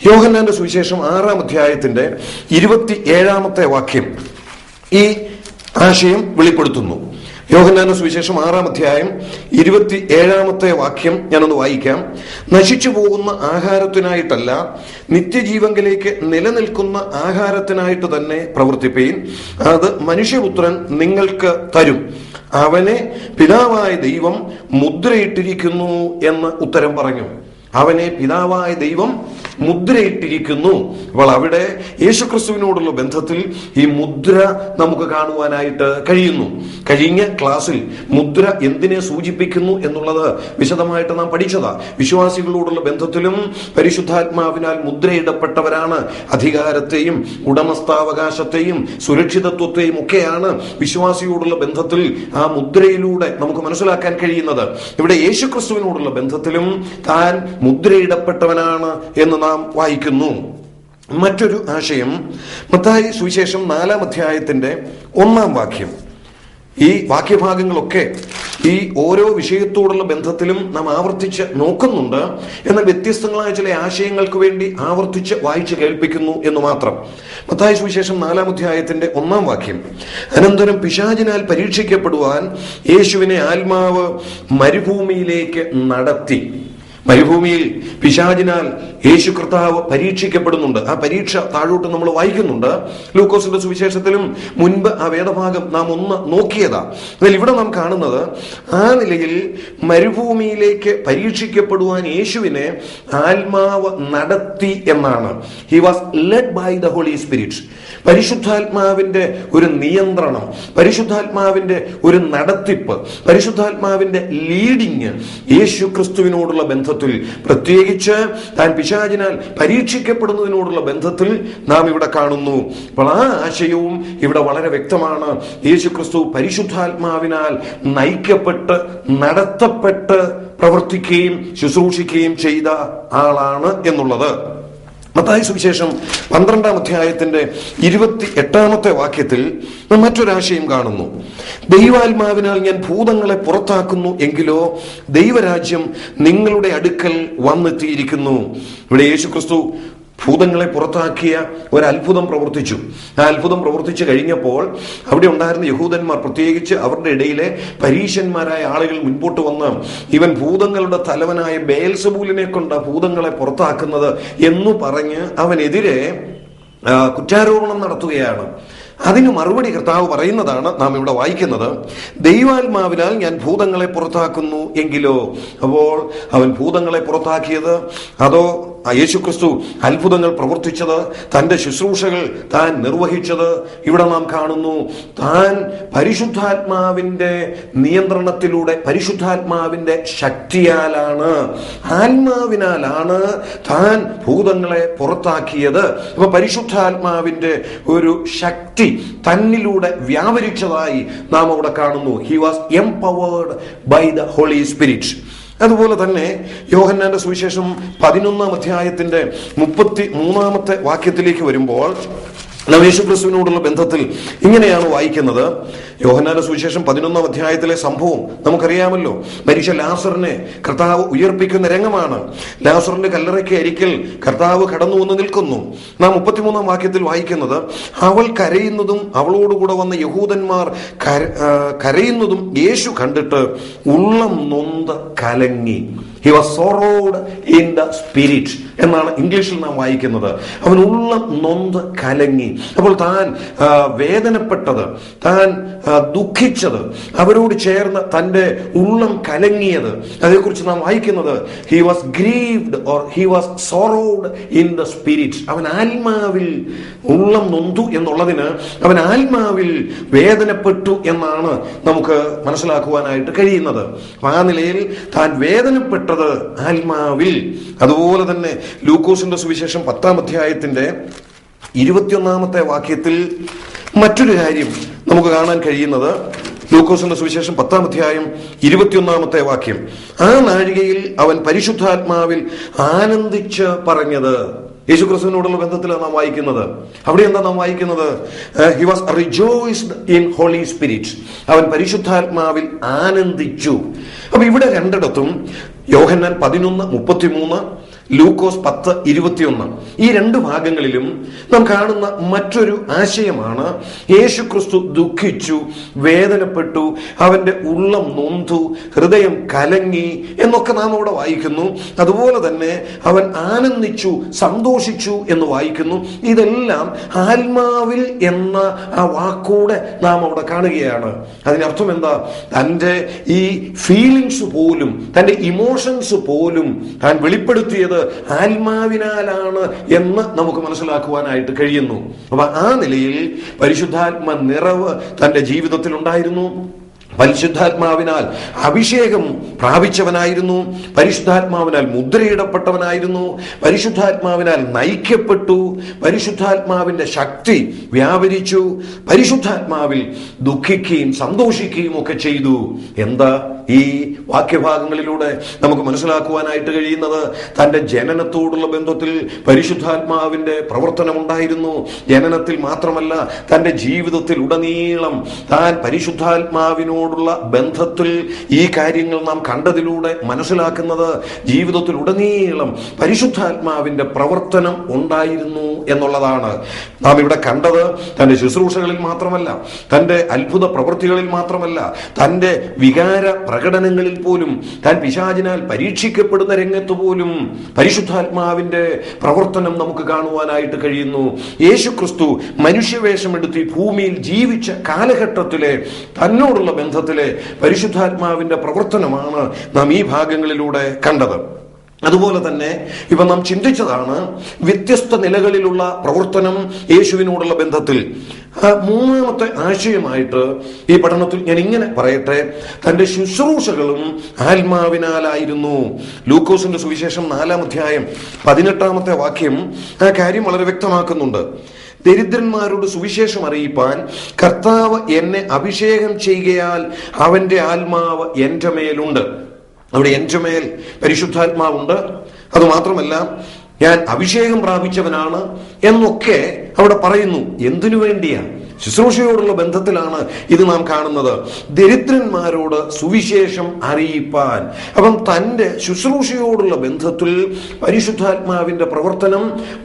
യോഹന്നാന്റെ സുവിശേഷം 6-ാം അധ്യായത്തിന്റെ 27-ാമത്തെ വാക്യം ഈ ആശയം വെളിപ്പെടുത്തുന്നു. യോഹന്നാന്റെ സുവിശേഷം 6-ാം അധ്യായം 27-ാമത്തെ വാക്യം ഞാനൊന്ന് വായിക്കാം. നശിച്ചു പോകുന്ന ആഹാരത്തിനായിട്ടല്ല, നിത്യജീവങ്കിലേക്ക് നിലനിൽക്കുന്ന ആഹാരത്തിനായിട്ട് തന്നെ പ്രവർത്തിപ്പീൻ. അത് മനുഷ്യപുത്രൻ നിങ്ങൾക്ക് തരും. അവനെ പിതാവായ ദൈവം മുദ്രയിട്ടിരിക്കുന്നു എന്ന് ഉത്തരം പറഞ്ഞു. അവനെ പിതാവായ ദൈവം മുദ്രയിട്ടിരിക്കുന്നു. അപ്പോൾ അവിടെ യേശുക്രിസ്തുവിനോടുള്ള ബന്ധത്തിൽ ഈ മുദ്ര നമുക്ക് കാണുവാനായിട്ട് കഴിയുന്നു. കഴിഞ്ഞ ക്ലാസ്സിൽ മുദ്ര എന്തിനെ സൂചിപ്പിക്കുന്നു എന്നുള്ളത് വിശദമായിട്ട് നാം പഠിച്ചതാ. വിശ്വാസികളോടുള്ള ബന്ധത്തിലും പരിശുദ്ധാത്മാവിനാൽ മുദ്രയിടപ്പെട്ടവരാണ്. അധികാരത്തെയും ഉടമസ്ഥാവകാശത്തെയും സുരക്ഷിതത്വത്തെയും ഒക്കെയാണ് വിശ്വാസിയോടുള്ള ബന്ധത്തിൽ ആ മുദ്രയിലൂടെ നമുക്ക് മനസ്സിലാക്കാൻ കഴിയുന്നത്. ഇവിടെ യേശുക്രിസ്തുവിനോടുള്ള ബന്ധത്തിലും താൻ മുദ്രയിടപ്പെട്ടവനാണ് എന്ന് നാം വായിക്കുന്നു. മറ്റൊരു ആശയം മത്തായി സുവിശേഷം 4-ാം അധ്യായത്തിന്റെ 1-ാം വാക്യം. ഈ വാക്യഭാഗങ്ങളൊക്കെ ഈ ഓരോ വിഷയത്തോടുള്ള ബന്ധത്തിലും നാം ആവർത്തിച്ച് നോക്കുന്നുണ്ട്. എന്നാൽ വ്യത്യസ്തങ്ങളായ ചില ആശയങ്ങൾക്ക് വേണ്ടി ആവർത്തിച്ച് വായിച്ച് കേൾപ്പിക്കുന്നു എന്ന് മാത്രം. മത്തായി സുവിശേഷം 4-ാം അധ്യായത്തിന്റെ 1-ാം വാക്യം. അനന്തരം പിശാചിനാൽ പരീക്ഷിക്കപ്പെടുവാൻ യേശുവിനെ ആത്മാവ് മരുഭൂമിയിലേക്ക് നടത്തി. മരുഭൂമിയിൽ പിശാചിനാൽ യേശു കർത്താവ് പരീക്ഷിക്കപ്പെടുന്നുണ്ട്. ആ പരീക്ഷ താഴോട്ട് നമ്മൾ വായിക്കുന്നുണ്ട്. ലൂക്കോസിന്റെ സുവിശേഷത്തിലും മുൻപ് ആ വേദഭാഗം നാം ഒന്ന് നോക്കിയതാ. എന്നാൽ ഇവിടെ നാം കാണുന്നത് ആ നിലയിൽ മരുഭൂമിയിലേക്ക് പരീക്ഷിക്കപ്പെടുവാൻ യേശുവിനെ ആത്മാവ് നടത്തി എന്നാണ്. He was led by the holy spirit. പരിശുദ്ധാത്മാവിന്റെ ഒരു നിയന്ത്രണം, പരിശുദ്ധാത്മാവിന്റെ ഒരു നടത്തിപ്പ്, പരിശുദ്ധാത്മാവിന്റെ ലീഡിങ് യേശു ക്രിസ്തുവിനോടുള്ള ബന്ധത്തിൽ, പ്രത്യേകിച്ച് താൻ പിശാചിനാൽ പരീക്ഷിക്കപ്പെടുന്നതിനോടുള്ള ബന്ധത്തിൽ നാം ഇവിടെ കാണുന്നു. അപ്പോൾ ആ ആശയവും ഇവിടെ വളരെ വ്യക്തമാണ്. യേശു ക്രിസ്തു പരിശുദ്ധാത്മാവിനാൽ നയിക്കപ്പെട്ട് നടത്തപ്പെട്ട് പ്രവർത്തിക്കുകയും ശുശ്രൂഷിക്കുകയും ചെയ്ത ആളാണ് എന്നുള്ളത്. മത്തായി സുവിശേഷം 12-ാം അധ്യായത്തിന്റെ 28-ാമത്തെ വാക്യത്തിൽ മറ്റൊരാശയം കാണുന്നു. ദൈവാത്മാവിനാൽ ഞാൻ ഭൂതങ്ങളെ പുറത്താക്കുന്നു, എങ്കിലോ ദൈവരാജ്യം നിങ്ങളുടെ അടുക്കൽ വന്നെത്തിയിരിക്കുന്നു. ഇവിടെ യേശുക്രിസ്തു ഭൂതങ്ങളെ പുറത്താക്കിയ ഒരു അത്ഭുതം പ്രവർത്തിച്ചു. ആ അത്ഭുതം പ്രവർത്തിച്ചു കഴിഞ്ഞപ്പോൾ അവിടെ ഉണ്ടായിരുന്ന യഹൂദന്മാർ, പ്രത്യേകിച്ച് അവരുടെ ഇടയിലെ പരീശന്മാരായ ആളുകൾ മുൻപോട്ട് വന്ന് ഇവൻ ഭൂതങ്ങളുടെ തലവനായ ബെയൽസെബൂലിനെ കൊണ്ട് ഭൂതങ്ങളെ പുറത്താക്കുന്നത് എന്ന് പറഞ്ഞ് അവനെതിരെ കുറ്റാരോപണം നടത്തുകയാണ്. അതിന് മറുപടി കർത്താവ് പറയുന്നതാണ് നാം ഇവിടെ വായിക്കുന്നത്. ദൈവാത്മാവിനാൽ ഞാൻ ഭൂതങ്ങളെ പുറത്താക്കുന്നു എങ്കിലോ. അപ്പോൾ അവൻ ഭൂതങ്ങളെ പുറത്താക്കിയത്, അതോ യേശുക്രിസ്തു അത്ഭുതങ്ങൾ പ്രവർത്തിച്ചത്, തന്റെ ശുശ്രൂഷകൾ താൻ നിർവഹിച്ചത്, ഇവിടെ നാം കാണുന്നു താൻ പരിശുദ്ധാത്മാവിന്റെ നിയന്ത്രണത്തിലൂടെ, പരിശുദ്ധാത്മാവിന്റെ ശക്തിയാലാണ്, ആത്മാവിനാലാണ് താൻ ഭൂതങ്ങളെ പുറത്താക്കിയത്. അപ്പൊ പരിശുദ്ധാത്മാവിന്റെ ഒരു ശക്തി തന്നിലൂടെ വ്യാപരിച്ചതായി നാം അവിടെ കാണുന്നു. He was empowered by the holy spirit. അതുപോലെ തന്നെ യോഹന്നാന്റെ സുവിശേഷം 11-ാം അധ്യായത്തിന്റെ 33-ാമത്തെ വാക്യത്തിലേക്ക് വരുമ്പോൾ യേശുക്രിസ്തുവിനോടുള്ള ബന്ധത്തിൽ ഇങ്ങനെയാണ് വായിക്കുന്നത്. യോഹന്നാന്റെ സുവിശേഷം 11-ാം അധ്യായത്തിലെ സംഭവം നമുക്കറിയാമല്ലോ. മരിച്ച ലാസറിനെ കർത്താവ് ഉയർപ്പിക്കുന്ന രംഗമാണ്. ലാസറിന്റെ കല്ലറയ്ക്ക് അരികിൽ കർത്താവ് കടന്നു വന്ന് നിൽക്കുന്നു. നാം 33-ാം വാക്യത്തിൽ വായിക്കുന്നത്, അവൾ കരയുന്നതും അവളോടുകൂടെ വന്ന യഹൂദന്മാർ കരയുന്നതും യേശു കണ്ടിട്ട് ഉള്ളം നൊന്ത് കലങ്ങി. He was sorrowed in the spirit എന്നാണ് ഇംഗ്ലീഷിൽ നാം വായിക്കുന്നത്. അവൻ ഉള്ളം നൊന്ത് കലങ്ങി. അപ്പോൾ താൻ വേദനപ്പെട്ടത്, താൻ ദുഃഖിച്ചത്, അവരോട് ചേർന്ന് തൻ്റെ ഉള്ളം കലങ്ങിയത്, അതേക്കുറിച്ച് നാം വായിക്കുന്നത് he was grieved or he was sorrowed in the spirit. അവൻ ആത്മാവിൽ ഉള്ളം നൊന്തു എന്നുള്ളതിന് അവൻ ആത്മാവിൽ വേദനപ്പെട്ടു എന്നാണ് നമുക്ക് മനസ്സിലാക്കുവാനായിട്ട് കഴിയുന്നത്. ആ നിലയിൽ താൻ വേദനപ്പെട്ടത് ആത്മാവിൽ. അതുപോലെ തന്നെ ലൂക്കോസിന്റെ സുവിശേഷം 10-ാം അധ്യായത്തിന്റെ 21-ാമത്തെ വാക്യത്തിൽ മറ്റൊരു കാര്യം നമുക്ക് കാണാൻ കഴിയുന്നത്. ലൂക്കോസിന്റെ സുവിശേഷം 10-ാം അധ്യായം 21-ാമത്തെ വാക്യം. ആ നാഴികയിൽ അവൻ പരിശുദ്ധാത്മാവിൽ ആനന്ദിച്ച് പറഞ്ഞത്. യേശുക്രിസ്തുവിനോടുള്ള ബന്ധത്തിലാണ് നാം വായിക്കുന്നത്. അവിടെ എന്താ നാം വായിക്കുന്നത്? He was rejoiced in holy spirit. അവൻ പരിശുദ്ധാത്മാവിൽ ആനന്ദിച്ചു. അപ്പൊ ഇവിടെ രണ്ടിടത്തും യോഹന്നാൻ 11:33, ലൂക്കോസ് 10:21 ഈ രണ്ട് ഭാഗങ്ങളിലും നാം കാണുന്ന മറ്റൊരു ആശയമാണ് യേശുക്രിസ്തു ദുഃഖിച്ചു, വേദനപ്പെട്ടു, അവന്റെ ഉള്ളം നൊന്തു, ഹൃദയം കലങ്ങി എന്നൊക്കെ നാം അവിടെ വായിക്കുന്നു. അതുപോലെ തന്നെ അവൻ ആനന്ദിച്ചു, സന്തോഷിച്ചു എന്ന് വായിക്കുന്നു. ഇതെല്ലാം ആത്മാവിൽ എന്ന ആ വാക്കൂടെ നാം അവിടെ കാണുകയാണ്. അതിനർത്ഥം എന്താ? തൻ്റെ ഈ ഫീലിങ്സ് പോലും, തൻ്റെ ഇമോഷൻസ് പോലും താൻ വെളിപ്പെടുത്തിയത് ആത്മാവിനാലാണ് എന്ന് നമുക്ക് മനസ്സിലാക്കുവാനായിട്ട് കഴിയുന്നു. അപ്പൊ ആ നിലയിൽ പരിശുദ്ധാത്മ നിറവ് തന്റെ ജീവിതത്തിൽ ഉണ്ടായിരുന്നു. പരിശുദ്ധാത്മാവിനാൽ അഭിഷേകം പ്രാപിച്ചവനായിരുന്നു, പരിശുദ്ധാത്മാവിനാൽ മുദ്രയിടപ്പെട്ടവനായിരുന്നു, പരിശുദ്ധാത്മാവിനാൽ നയിക്കപ്പെട്ടു, പരിശുദ്ധാത്മാവിന്റെ ശക്തി വ്യാപരിച്ചു, പരിശുദ്ധാത്മാവിൽ ദുഃഖിക്കുകയും സന്തോഷിക്കുകയും ഒക്കെ ചെയ്തു. എന്താ ഈ വാക്യഭാഗങ്ങളിലൂടെ നമുക്ക് മനസ്സിലാക്കുവാനായിട്ട് കഴിയുന്നത്? തന്റെ ജനനത്തോടുള്ള ബന്ധത്തിൽ പരിശുദ്ധാത്മാവിന്റെ പ്രവർത്തനം ഉണ്ടായിരുന്നു. ജനനത്തിൽ മാത്രമല്ല, തന്റെ ജീവിതത്തിൽ ഉടനീളം താൻ പരിശുദ്ധാത്മാവിനോടുള്ള ബന്ധത്തിൽ ഈ കാര്യങ്ങൾ നാം കണ്ടതിലൂടെ മനസ്സിലാക്കുന്നത് ജീവിതത്തിൽ ഉടനീളം പരിശുദ്ധാത്മാവിന്റെ പ്രവർത്തനം ഉണ്ടായിരുന്നു എന്നുള്ളതാണ്. നാം ഇവിടെ കണ്ടത് തന്റെ ശുശ്രൂഷകളിൽ മാത്രമല്ല, തന്റെ അത്ഭുത പ്രവൃത്തികളിൽ മാത്രമല്ല, തന്റെ വികാര പ്രകടനങ്ങളിൽ പോലും, താൻ പിശാചിനാൽ പരീക്ഷിക്കപ്പെടുന്ന രംഗത്ത് പോലും പരിശുദ്ധാത്മാവിന്റെ പ്രവർത്തനം നമുക്ക് കാണുവാനായിട്ട് കഴിയുന്നു. യേശുക്രിസ്തു മനുഷ്യവേഷമെടുത്ത് ഈ ഭൂമിയിൽ ജീവിച്ച കാലഘട്ടത്തിലെ തന്നോടുള്ള ബന്ധത്തിലെ പരിശുദ്ധാത്മാവിന്റെ പ്രവർത്തനമാണ് നാം ഈ ഭാഗങ്ങളിലൂടെ കണ്ടത്. അതുപോലെ തന്നെ ഇവ നാം ചിന്തിച്ചതാണ് വ്യത്യസ്ത നിലകളിലുള്ള പ്രവർത്തനം യേശുവിനോടുള്ള ബന്ധത്തിൽ. മൂന്നാമത്തെ ആശയമായിട്ട് ഈ പഠനത്തിൽ ഞാൻ ഇങ്ങനെ പറയട്ടെ, തന്റെ ശുശ്രൂഷകളും ആത്മാവിനാലായിരുന്നു. ലൂക്കോസിന്റെ സുവിശേഷം 4-ാം അധ്യായം 18-ാമത്തെ വാക്യം ആ കാര്യം വളരെ വ്യക്തമാക്കുന്നുണ്ട്. ദരിദ്രന്മാരോട് സുവിശേഷം അറിയിപ്പാൻ കർത്താവ് എന്നെ അഭിഷേകം ചെയ്യുകയാൽ അവന്റെ ആത്മാവ് എന്റെ മേലുണ്ട്. അവിടെ എന്റെ മേൽ പരിശുദ്ധാത്മാവുണ്ട്. അതുമാത്രമല്ല, ഞാൻ അഭിഷേകം പ്രാപിച്ചവനാണ് എന്നൊക്കെ അവിടെ പറയുന്നു. എന്തിനു വേണ്ടിയാ? ശുശ്രൂഷയോടുള്ള ബന്ധത്തിലാണ് ഇത് നാം കാണുന്നത്. ദരിദ്രന്മാരോട് സുവിശേഷം അറിയിപ്പാൻ. അപ്പം തന്റെ ശുശ്രൂഷയോടുള്ള ബന്ധത്തിൽ പരിശുദ്ധാത്മാവിന്റെ പ്രവർത്തനം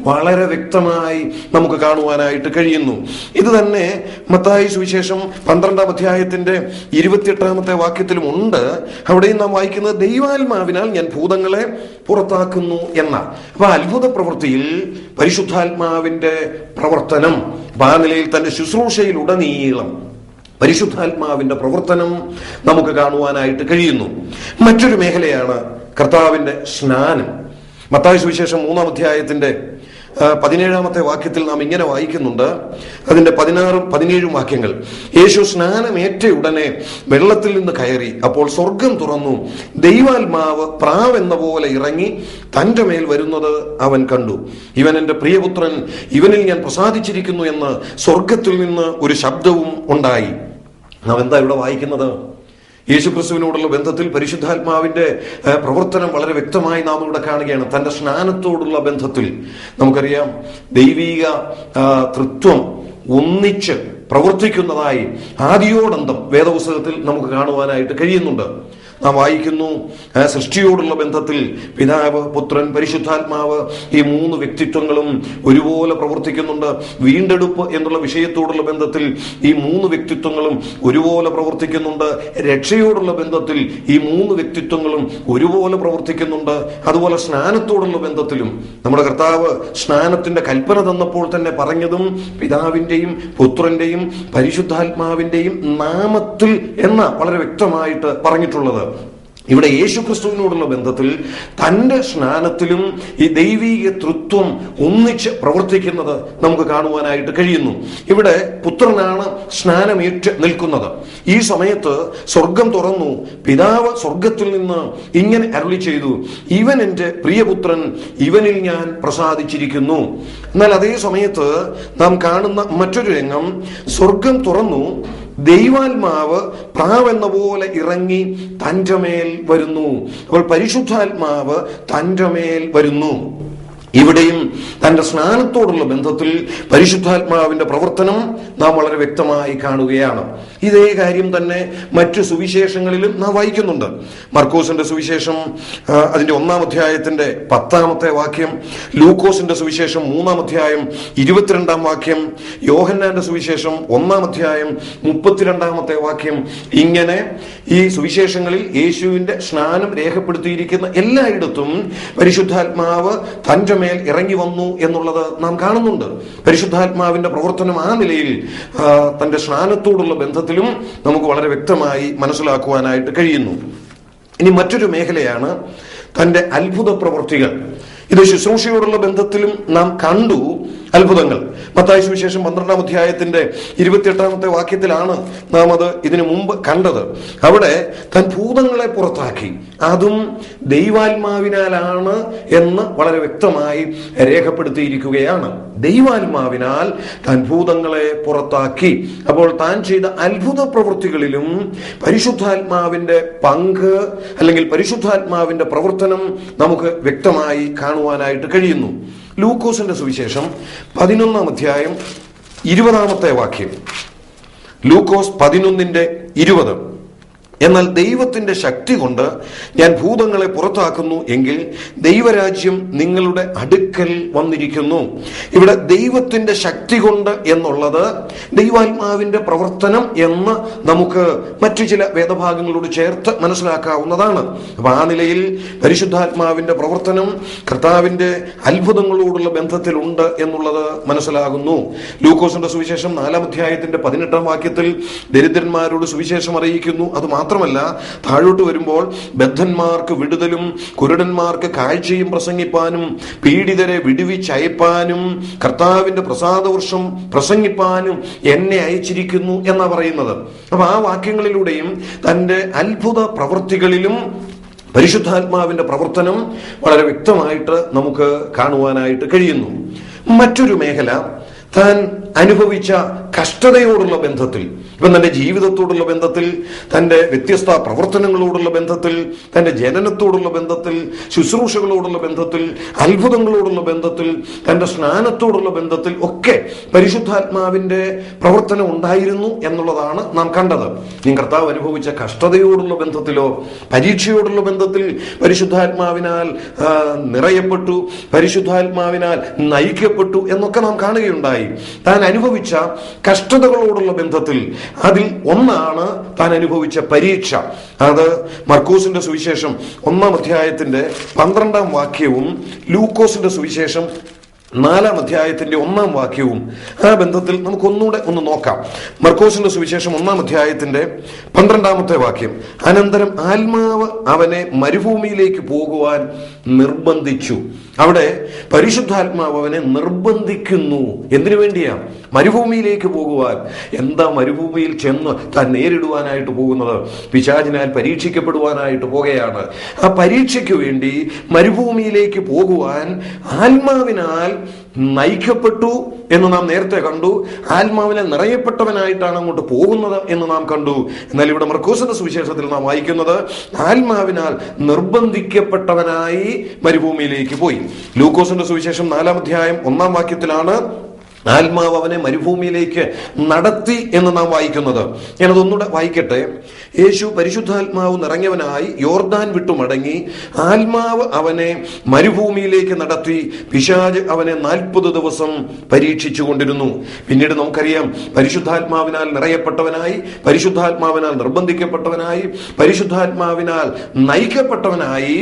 വളരെ വ്യക്തമായി നമുക്ക് കാണുവാനായിട്ട് കഴിയുന്നു. ഇത് തന്നെ മത്തായി സുവിശേഷം 12-ാം അധ്യായത്തിന്റെ 28-ാമത്തെ വാക്യത്തിലും ഉണ്ട്. അവിടെയും നാം വായിക്കുന്നത് ദൈവാത്മാവിനാൽ ഞാൻ ഭൂതങ്ങളെ പുറത്താക്കുന്നു എന്ന. അപ്പൊ അത്ഭുത പ്രവൃത്തിയിൽ പരിശുദ്ധാത്മാവിന്റെ പ്രവർത്തനം, ആ നിലയിൽ തന്റെ ശുശ്രൂഷയിലുടനീളം പരിശുദ്ധാത്മാവിന്റെ പ്രവർത്തനം നമുക്ക് കാണുവാനായിട്ട് കഴിയുന്നു. മറ്റൊരു മേഖലയാണ് കർത്താവിന്റെ സ്നാനം. മത്തായി സുവിശേഷം 3-ാം അധ്യായത്തിന്റെ 17-ാമത്തെ വാക്യത്തിൽ നാം ഇങ്ങനെ വായിക്കുന്നുണ്ട്. അതിന്റെ 16-17 വാക്യങ്ങൾ. യേശു സ്നാനമേറ്റ ഉടനെ വെള്ളത്തിൽ നിന്ന് കയറി. അപ്പോൾ സ്വർഗം തുറന്നു, ദൈവാത്മാവ് പ്രാവെന്ന പോലെ ഇറങ്ങി തന്റെ മേൽ വരുന്നത് അവൻ കണ്ടു. ഇവൻ എന്റെ പ്രിയപുത്രൻ, ഇവനിൽ ഞാൻ പ്രസാദിച്ചിരിക്കുന്നു എന്ന് സ്വർഗത്തിൽ നിന്ന് ഒരു ശബ്ദവും ഉണ്ടായി. നാം എന്താ ഇവിടെ വായിക്കുന്നത്? യേശുക്രിസ്തുവിനോടുള്ള ബന്ധത്തിൽ പരിശുദ്ധാത്മാവിന്റെ പ്രവർത്തനം വളരെ വ്യക്തമായി നാം ഇവിടെ കാണുകയാണ്. തന്റെ സ്നാനത്തോടുള്ള ബന്ധത്തിൽ നമുക്കറിയാം, ദൈവീക തൃത്വം ഒന്നിച്ച് പ്രവർത്തിക്കുന്നതായി ആദിയോടന്തം വേദപുസ്തകത്തിൽ നമുക്ക് കാണുവാനായിട്ട് കഴിയുന്നുണ്ട്. നാം വായിക്കുന്നു, സൃഷ്ടിയോടുള്ള ബന്ധത്തിൽ പിതാവ്, പുത്രൻ, പരിശുദ്ധാത്മാവ് ഈ 3 വ്യക്തിത്വങ്ങളും ഒരുപോലെ പ്രവർത്തിക്കുന്നുണ്ട്. വീണ്ടെടുപ്പ് എന്നുള്ള വിഷയത്തോടുള്ള ബന്ധത്തിൽ ഈ 3 വ്യക്തിത്വങ്ങളും ഒരുപോലെ പ്രവർത്തിക്കുന്നുണ്ട്. രക്ഷയോടുള്ള ബന്ധത്തിൽ ഈ 3 വ്യക്തിത്വങ്ങളും ഒരുപോലെ പ്രവർത്തിക്കുന്നുണ്ട്. അതുപോലെ സ്നാനത്തോടുള്ള ബന്ധത്തിലും നമ്മുടെ കർത്താവ് സ്നാനത്തിന്റെ കൽപ്പന തന്നപ്പോൾ തന്നെ പറഞ്ഞതും പിതാവിന്റെയും പുത്രന്റെയും പരിശുദ്ധാത്മാവിന്റെയും നാമത്തിൽ എന്ന വളരെ വ്യക്തമായിട്ട് പറഞ്ഞിട്ടുള്ളത്. ഇവിടെ യേശുക്രിസ്തുവിനോടുള്ള ബന്ധത്തിൽ തന്റെ സ്നാനത്തിലും ഈ ദൈവീക തൃത്വം ഒന്നിച്ച് പ്രവർത്തിക്കുന്നത് നമുക്ക് കാണുവാനായിട്ട് കഴിയുന്നു. ഇവിടെ പുത്രനാണ് സ്നാനമേറ്റ് നിൽക്കുന്നത്. ഈ സമയത്ത് സ്വർഗം തുറന്നു. പിതാവ് സ്വർഗത്തിൽ നിന്ന് ഇങ്ങനെ അരുളി ചെയ്തു, ഇവൻ എന്റെ പ്രിയപുത്രൻ, ഇവനിൽ ഞാൻ പ്രസാദിച്ചിരിക്കുന്നു. എന്നാൽ അതേ സമയത്ത് നാം കാണുന്ന മറ്റൊരു രംഗം, സ്വർഗം തുറന്നു, ദൈവാത്മാവ് പ്രാവെന്ന പോലെ ഇറങ്ങി തന്റെ മേൽ വരുന്നു. അപ്പോൾ പരിശുദ്ധാത്മാവ് തന്റെ മേൽ വരുന്നു. ഇവിടെയും തന്റെ സ്നാനത്തോടുള്ള ബന്ധത്തിൽ പരിശുദ്ധാത്മാവിന്റെ പ്രവർത്തനം നാം വളരെ വ്യക്തമായി കാണുകയാണ്. ഇതേ കാര്യം തന്നെ മറ്റു സുവിശേഷങ്ങളിലും നാം വായിക്കുന്നുണ്ട്. മർക്കോസിന്റെ സുവിശേഷം അതിന്റെ 1-ാം അധ്യായത്തിന്റെ 10-ാമത്തെ വാക്യം, ലൂക്കോസിന്റെ സുവിശേഷം 3-ാം അധ്യായം 22-ാം വാക്യം, യോഹന്നാന്റെ സുവിശേഷം 1-ാം അധ്യായം 32-ാമത്തെ വാക്യം. ഇങ്ങനെ ഈ സുവിശേഷങ്ങളിൽ യേശുവിന്റെ സ്നാനം രേഖപ്പെടുത്തിയിരിക്കുന്ന എല്ലായിടത്തും പരിശുദ്ധാത്മാവ് തന്റെ മേൽ ഇറങ്ങി വന്നു എന്നുള്ളത് നാം കാണുന്നുണ്ട്. പരിശുദ്ധാത്മാവിന്റെ പ്രവർത്തനം ആ നിലയിൽ തന്റെ സ്നാനത്തോടുള്ള ബന്ധത്തിലും നമുക്ക് വളരെ വ്യക്തമായി മനസ്സിലാക്കുവാനായിട്ട് കഴിയുന്നു. ഇനി മറ്റൊരു മേഖലയാണ് തന്റെ അത്ഭുത പ്രവൃത്തികൾ. ഇത് ശുശ്രൂഷയോടുള്ള ബന്ധത്തിലും നാം കണ്ടു അത്ഭുതങ്ങൾ. മത്തായി സുവിശേഷം 12-ാം അധ്യായത്തിന്റെ 28-ാമത്തെ വാക്യത്തിലാണ് നാം അത് ഇതിനു മുമ്പ് കണ്ടത്. അവിടെ താൻ ഭൂതങ്ങളെ പുറത്താക്കി, അതും ദൈവാത്മാവിനാലാണ് എന്ന് വളരെ വ്യക്തമായി രേഖപ്പെടുത്തിയിരിക്കുകയാണ്. ദൈവാത്മാവിനാൽ താൻ ഭൂതങ്ങളെ പുറത്താക്കി. അപ്പോൾ താൻ ചെയ്ത അത്ഭുത പ്രവൃത്തികളിലും പരിശുദ്ധാത്മാവിന്റെ പങ്ക് അല്ലെങ്കിൽ പരിശുദ്ധാത്മാവിന്റെ പ്രവർത്തനം നമുക്ക് വ്യക്തമായി കാണുവാനായിട്ട് കഴിയുന്നു. ലൂക്കോസിന്റെ സുവിശേഷം 11-ാം അധ്യായം 20-ാമത്തെ വാക്യം. ലൂക്കോസ് 11:20. എന്നാൽ ദൈവത്തിന്റെ ശക്തി കൊണ്ട് ഞാൻ ഭൂതങ്ങളെ പുറത്താക്കുന്നു എങ്കിൽ ദൈവരാജ്യം നിങ്ങളുടെ അടുക്കൽ വന്നിരിക്കുന്നു. ഇവിടെ ദൈവത്തിന്റെ ശക്തി കൊണ്ട് എന്നുള്ളത് ദൈവാത്മാവിന്റെ പ്രവർത്തനം എന്ന് നമുക്ക് മറ്റു ചില വേദഭാഗങ്ങളോട് ചേർത്ത് മനസ്സിലാക്കാവുന്നതാണ്. അപ്പൊ ആ നിലയിൽ പരിശുദ്ധാത്മാവിന്റെ പ്രവർത്തനം കർത്താവിന്റെ അത്ഭുതങ്ങളോടുള്ള ബന്ധത്തിലുണ്ട് എന്നുള്ളത് മനസ്സിലാകുന്നു. ലൂക്കോസിന്റെ സുവിശേഷം 4-ാം അധ്യായത്തിന്റെ 18-ാം വാക്യത്തിൽ ദരിദ്രന്മാരോട് സുവിശേഷം അറിയിക്കുന്നു. അത് മാത്രമല്ല, താഴോട്ട് വരുമ്പോൾ ബദ്ധന്മാർക്ക് വിടുതലും കുരുടന്മാർക്ക് കാഴ്ചയും പ്രസംഗിപ്പാനും പീഡിതരെ വിടുവിച്ചയപ്പാനും കർത്താവിന്റെ പ്രസാദവർഷം പ്രസംഗിപ്പാനും എന്നെ അയച്ചിരിക്കുന്നു എന്നാ പറയുന്നത്. അപ്പൊ ആ വാക്യങ്ങളിലൂടെയും തന്റെ അത്ഭുത പ്രവൃത്തികളിലും പരിശുദ്ധാത്മാവിന്റെ പ്രവർത്തനം വളരെ വ്യക്തമായിട്ട് നമുക്ക് കാണുവാനായിട്ട് കഴിയുന്നു. മറ്റൊരു മേഖല താൻ അനുഭവിച്ച കഷ്ടതയോടുള്ള ബന്ധത്തിൽ, ഇപ്പം തന്റെ ജീവിതത്തോടുള്ള ബന്ധത്തിൽ, തന്റെ വ്യത്യസ്ത പ്രവർത്തനങ്ങളോടുള്ള ബന്ധത്തിൽ, തന്റെ ജനനത്തോടുള്ള ബന്ധത്തിൽ, ശുശ്രൂഷകളോടുള്ള ബന്ധത്തിൽ, അത്ഭുതങ്ങളോടുള്ള ബന്ധത്തിൽ, തന്റെ സ്നാനത്തോടുള്ള ബന്ധത്തിൽ ഒക്കെ പരിശുദ്ധാത്മാവിന്റെ പ്രവർത്തനം ഉണ്ടായിരുന്നു എന്നുള്ളതാണ് നാം കണ്ടത്. ഈ കർത്താവ് അനുഭവിച്ച കഷ്ടതയോടുള്ള ബന്ധത്തിലോ പരീക്ഷയോടുള്ള ബന്ധത്തിൽ പരിശുദ്ധാത്മാവിനാൽ നിറയപ്പെട്ടു, പരിശുദ്ധാത്മാവിനാൽ നയിക്കപ്പെട്ടു എന്നൊക്കെ നാം കാണുകയുണ്ടായി. താൻ അനുഭവിച്ച കഷ്ടതകളോടുള്ള ബന്ധത്തിൽ അതിൽ ഒന്നാണ് താൻ അനുഭവിച്ച പരീക്ഷ. അത് മർക്കോസിന്റെ സുവിശേഷം 1-ാം അധ്യായത്തിന്റെ 12-ാം വാക്യവും ലൂക്കോസിന്റെ സുവിശേഷം 4-ാം അധ്യായത്തിന്റെ 1-ാം വാക്യവും ആ ബന്ധത്തിൽ നമുക്ക് ഒന്നുകൂടെ ഒന്ന് നോക്കാം. മർക്കോസിന്റെ സുവിശേഷം 1-ാം അധ്യായത്തിന്റെ 12-ാമത്തെ വാക്യം. അനന്തരം ആത്മാവ് അവനെ മരുഭൂമിയിലേക്ക് പോകുവാൻ നിർബന്ധിച്ചു. അവിടെ പരിശുദ്ധാത്മാവ് അവനെ നിർബന്ധിക്കുന്നു. എന്തിനു വേണ്ടിയാ? മരുഭൂമിയിലേക്ക് പോകുവാൻ. എന്താ മരുഭൂമിയിൽ ചെന്ന് താൻ നേരിടുവാനായിട്ട് പോകുന്നത്? പിശാചിനാൽ പരീക്ഷിക്കപ്പെടുവാനായിട്ട് പോകുകയാണ്. ആ പരീക്ഷയ്ക്ക് വേണ്ടി മരുഭൂമിയിലേക്ക് പോകുവാൻ ആത്മാവിനാൽ നയിക്കപ്പെട്ടു എന്ന് നാം നേരത്തെ കണ്ടു. ആത്മാവിനെ നിറയപ്പെട്ടവനായിട്ടാണ് അങ്ങോട്ട് പോകുന്നത് എന്ന് നാം കണ്ടു. എന്നാൽ ഇവിടെ മർക്കോസിന്റെ സുവിശേഷത്തിൽ നാം വായിക്കുന്നത് ആത്മാവിനാൽ നിർബന്ധിക്കപ്പെട്ടവനായി മരുഭൂമിയിലേക്ക് പോയി. ലൂക്കോസിന്റെ സുവിശേഷം 4-ാം അധ്യായം 1-ാം വാക്യത്തിലാണ് ആത്മാവ് അവനെ മരുഭൂമിയിലേക്ക് നടത്തി എന്ന് നാം വായിക്കുന്നത്. ഞാനതൊന്നുകൂടെ വായിക്കട്ടെ. യേശു പരിശുദ്ധാത്മാവ് നിറഞ്ഞവനായി യോർദാൻ വിട്ടു മടങ്ങി. ആത്മാവ് അവനെ മരുഭൂമിയിലേക്ക് നടത്തി. പിശാച് അവനെ 40 ദിവസം പരീക്ഷിച്ചു കൊണ്ടിരുന്നു. പിന്നീട് നമുക്കറിയാം, പരിശുദ്ധാത്മാവിനാൽ നിറയപ്പെട്ടവനായി, പരിശുദ്ധാത്മാവിനാൽ നിർബന്ധിക്കപ്പെട്ടവനായി, പരിശുദ്ധാത്മാവിനാൽ നയിക്കപ്പെട്ടവനായി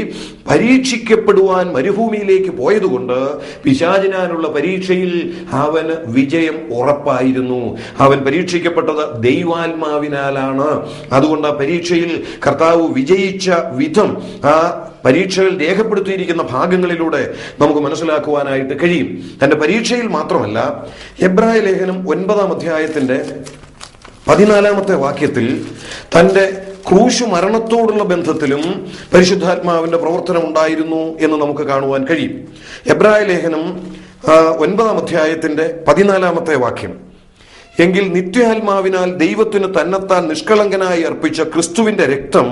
പരീക്ഷിക്കപ്പെടുവാൻ മരുഭൂമിയിലേക്ക് പോയതുകൊണ്ട് പിശാചിനാലുള്ള പരീക്ഷയിൽ അവൻ വിജയം ഉറപ്പായിരുന്നു. അവൻ പരീക്ഷിക്കപ്പെട്ടത് ദൈവാത്മാവിനാലാണ്. അതുകൊണ്ട് ആ പരീക്ഷയിൽ കർത്താവ് വിജയിച്ച വിധം ആ പരീക്ഷകൾ രേഖപ്പെടുത്തിയിരിക്കുന്ന ഭാഗങ്ങളിലൂടെ നമുക്ക് മനസ്സിലാക്കുവാനായിട്ട് കഴിയും. തന്റെ പരീക്ഷയിൽ മാത്രമല്ല, എബ്രായ ലേഖനം 9-ാം അധ്യായത്തിന്റെ 14-ാമത്തെ വാക്യത്തിൽ തന്റെ ക്രൂശു മരണത്തോടുള്ള ബന്ധത്തിലും പരിശുദ്ധാത്മാവിന്റെ പ്രവർത്തനം ഉണ്ടായിരുന്നു എന്ന് നമുക്ക് കാണുവാൻ കഴിയും. എബ്രായ ലേഖനം 9-ാം അധ്യായത്തിന്റെ 14-ാമത്തെ വാക്യം. എങ്കിൽ നിത്യാത്മാവിനാൽ ദൈവത്തിന് തന്നെത്താൻ നിഷ്കളങ്കനായി അർപ്പിച്ച ക്രിസ്തുവിന്റെ രക്തം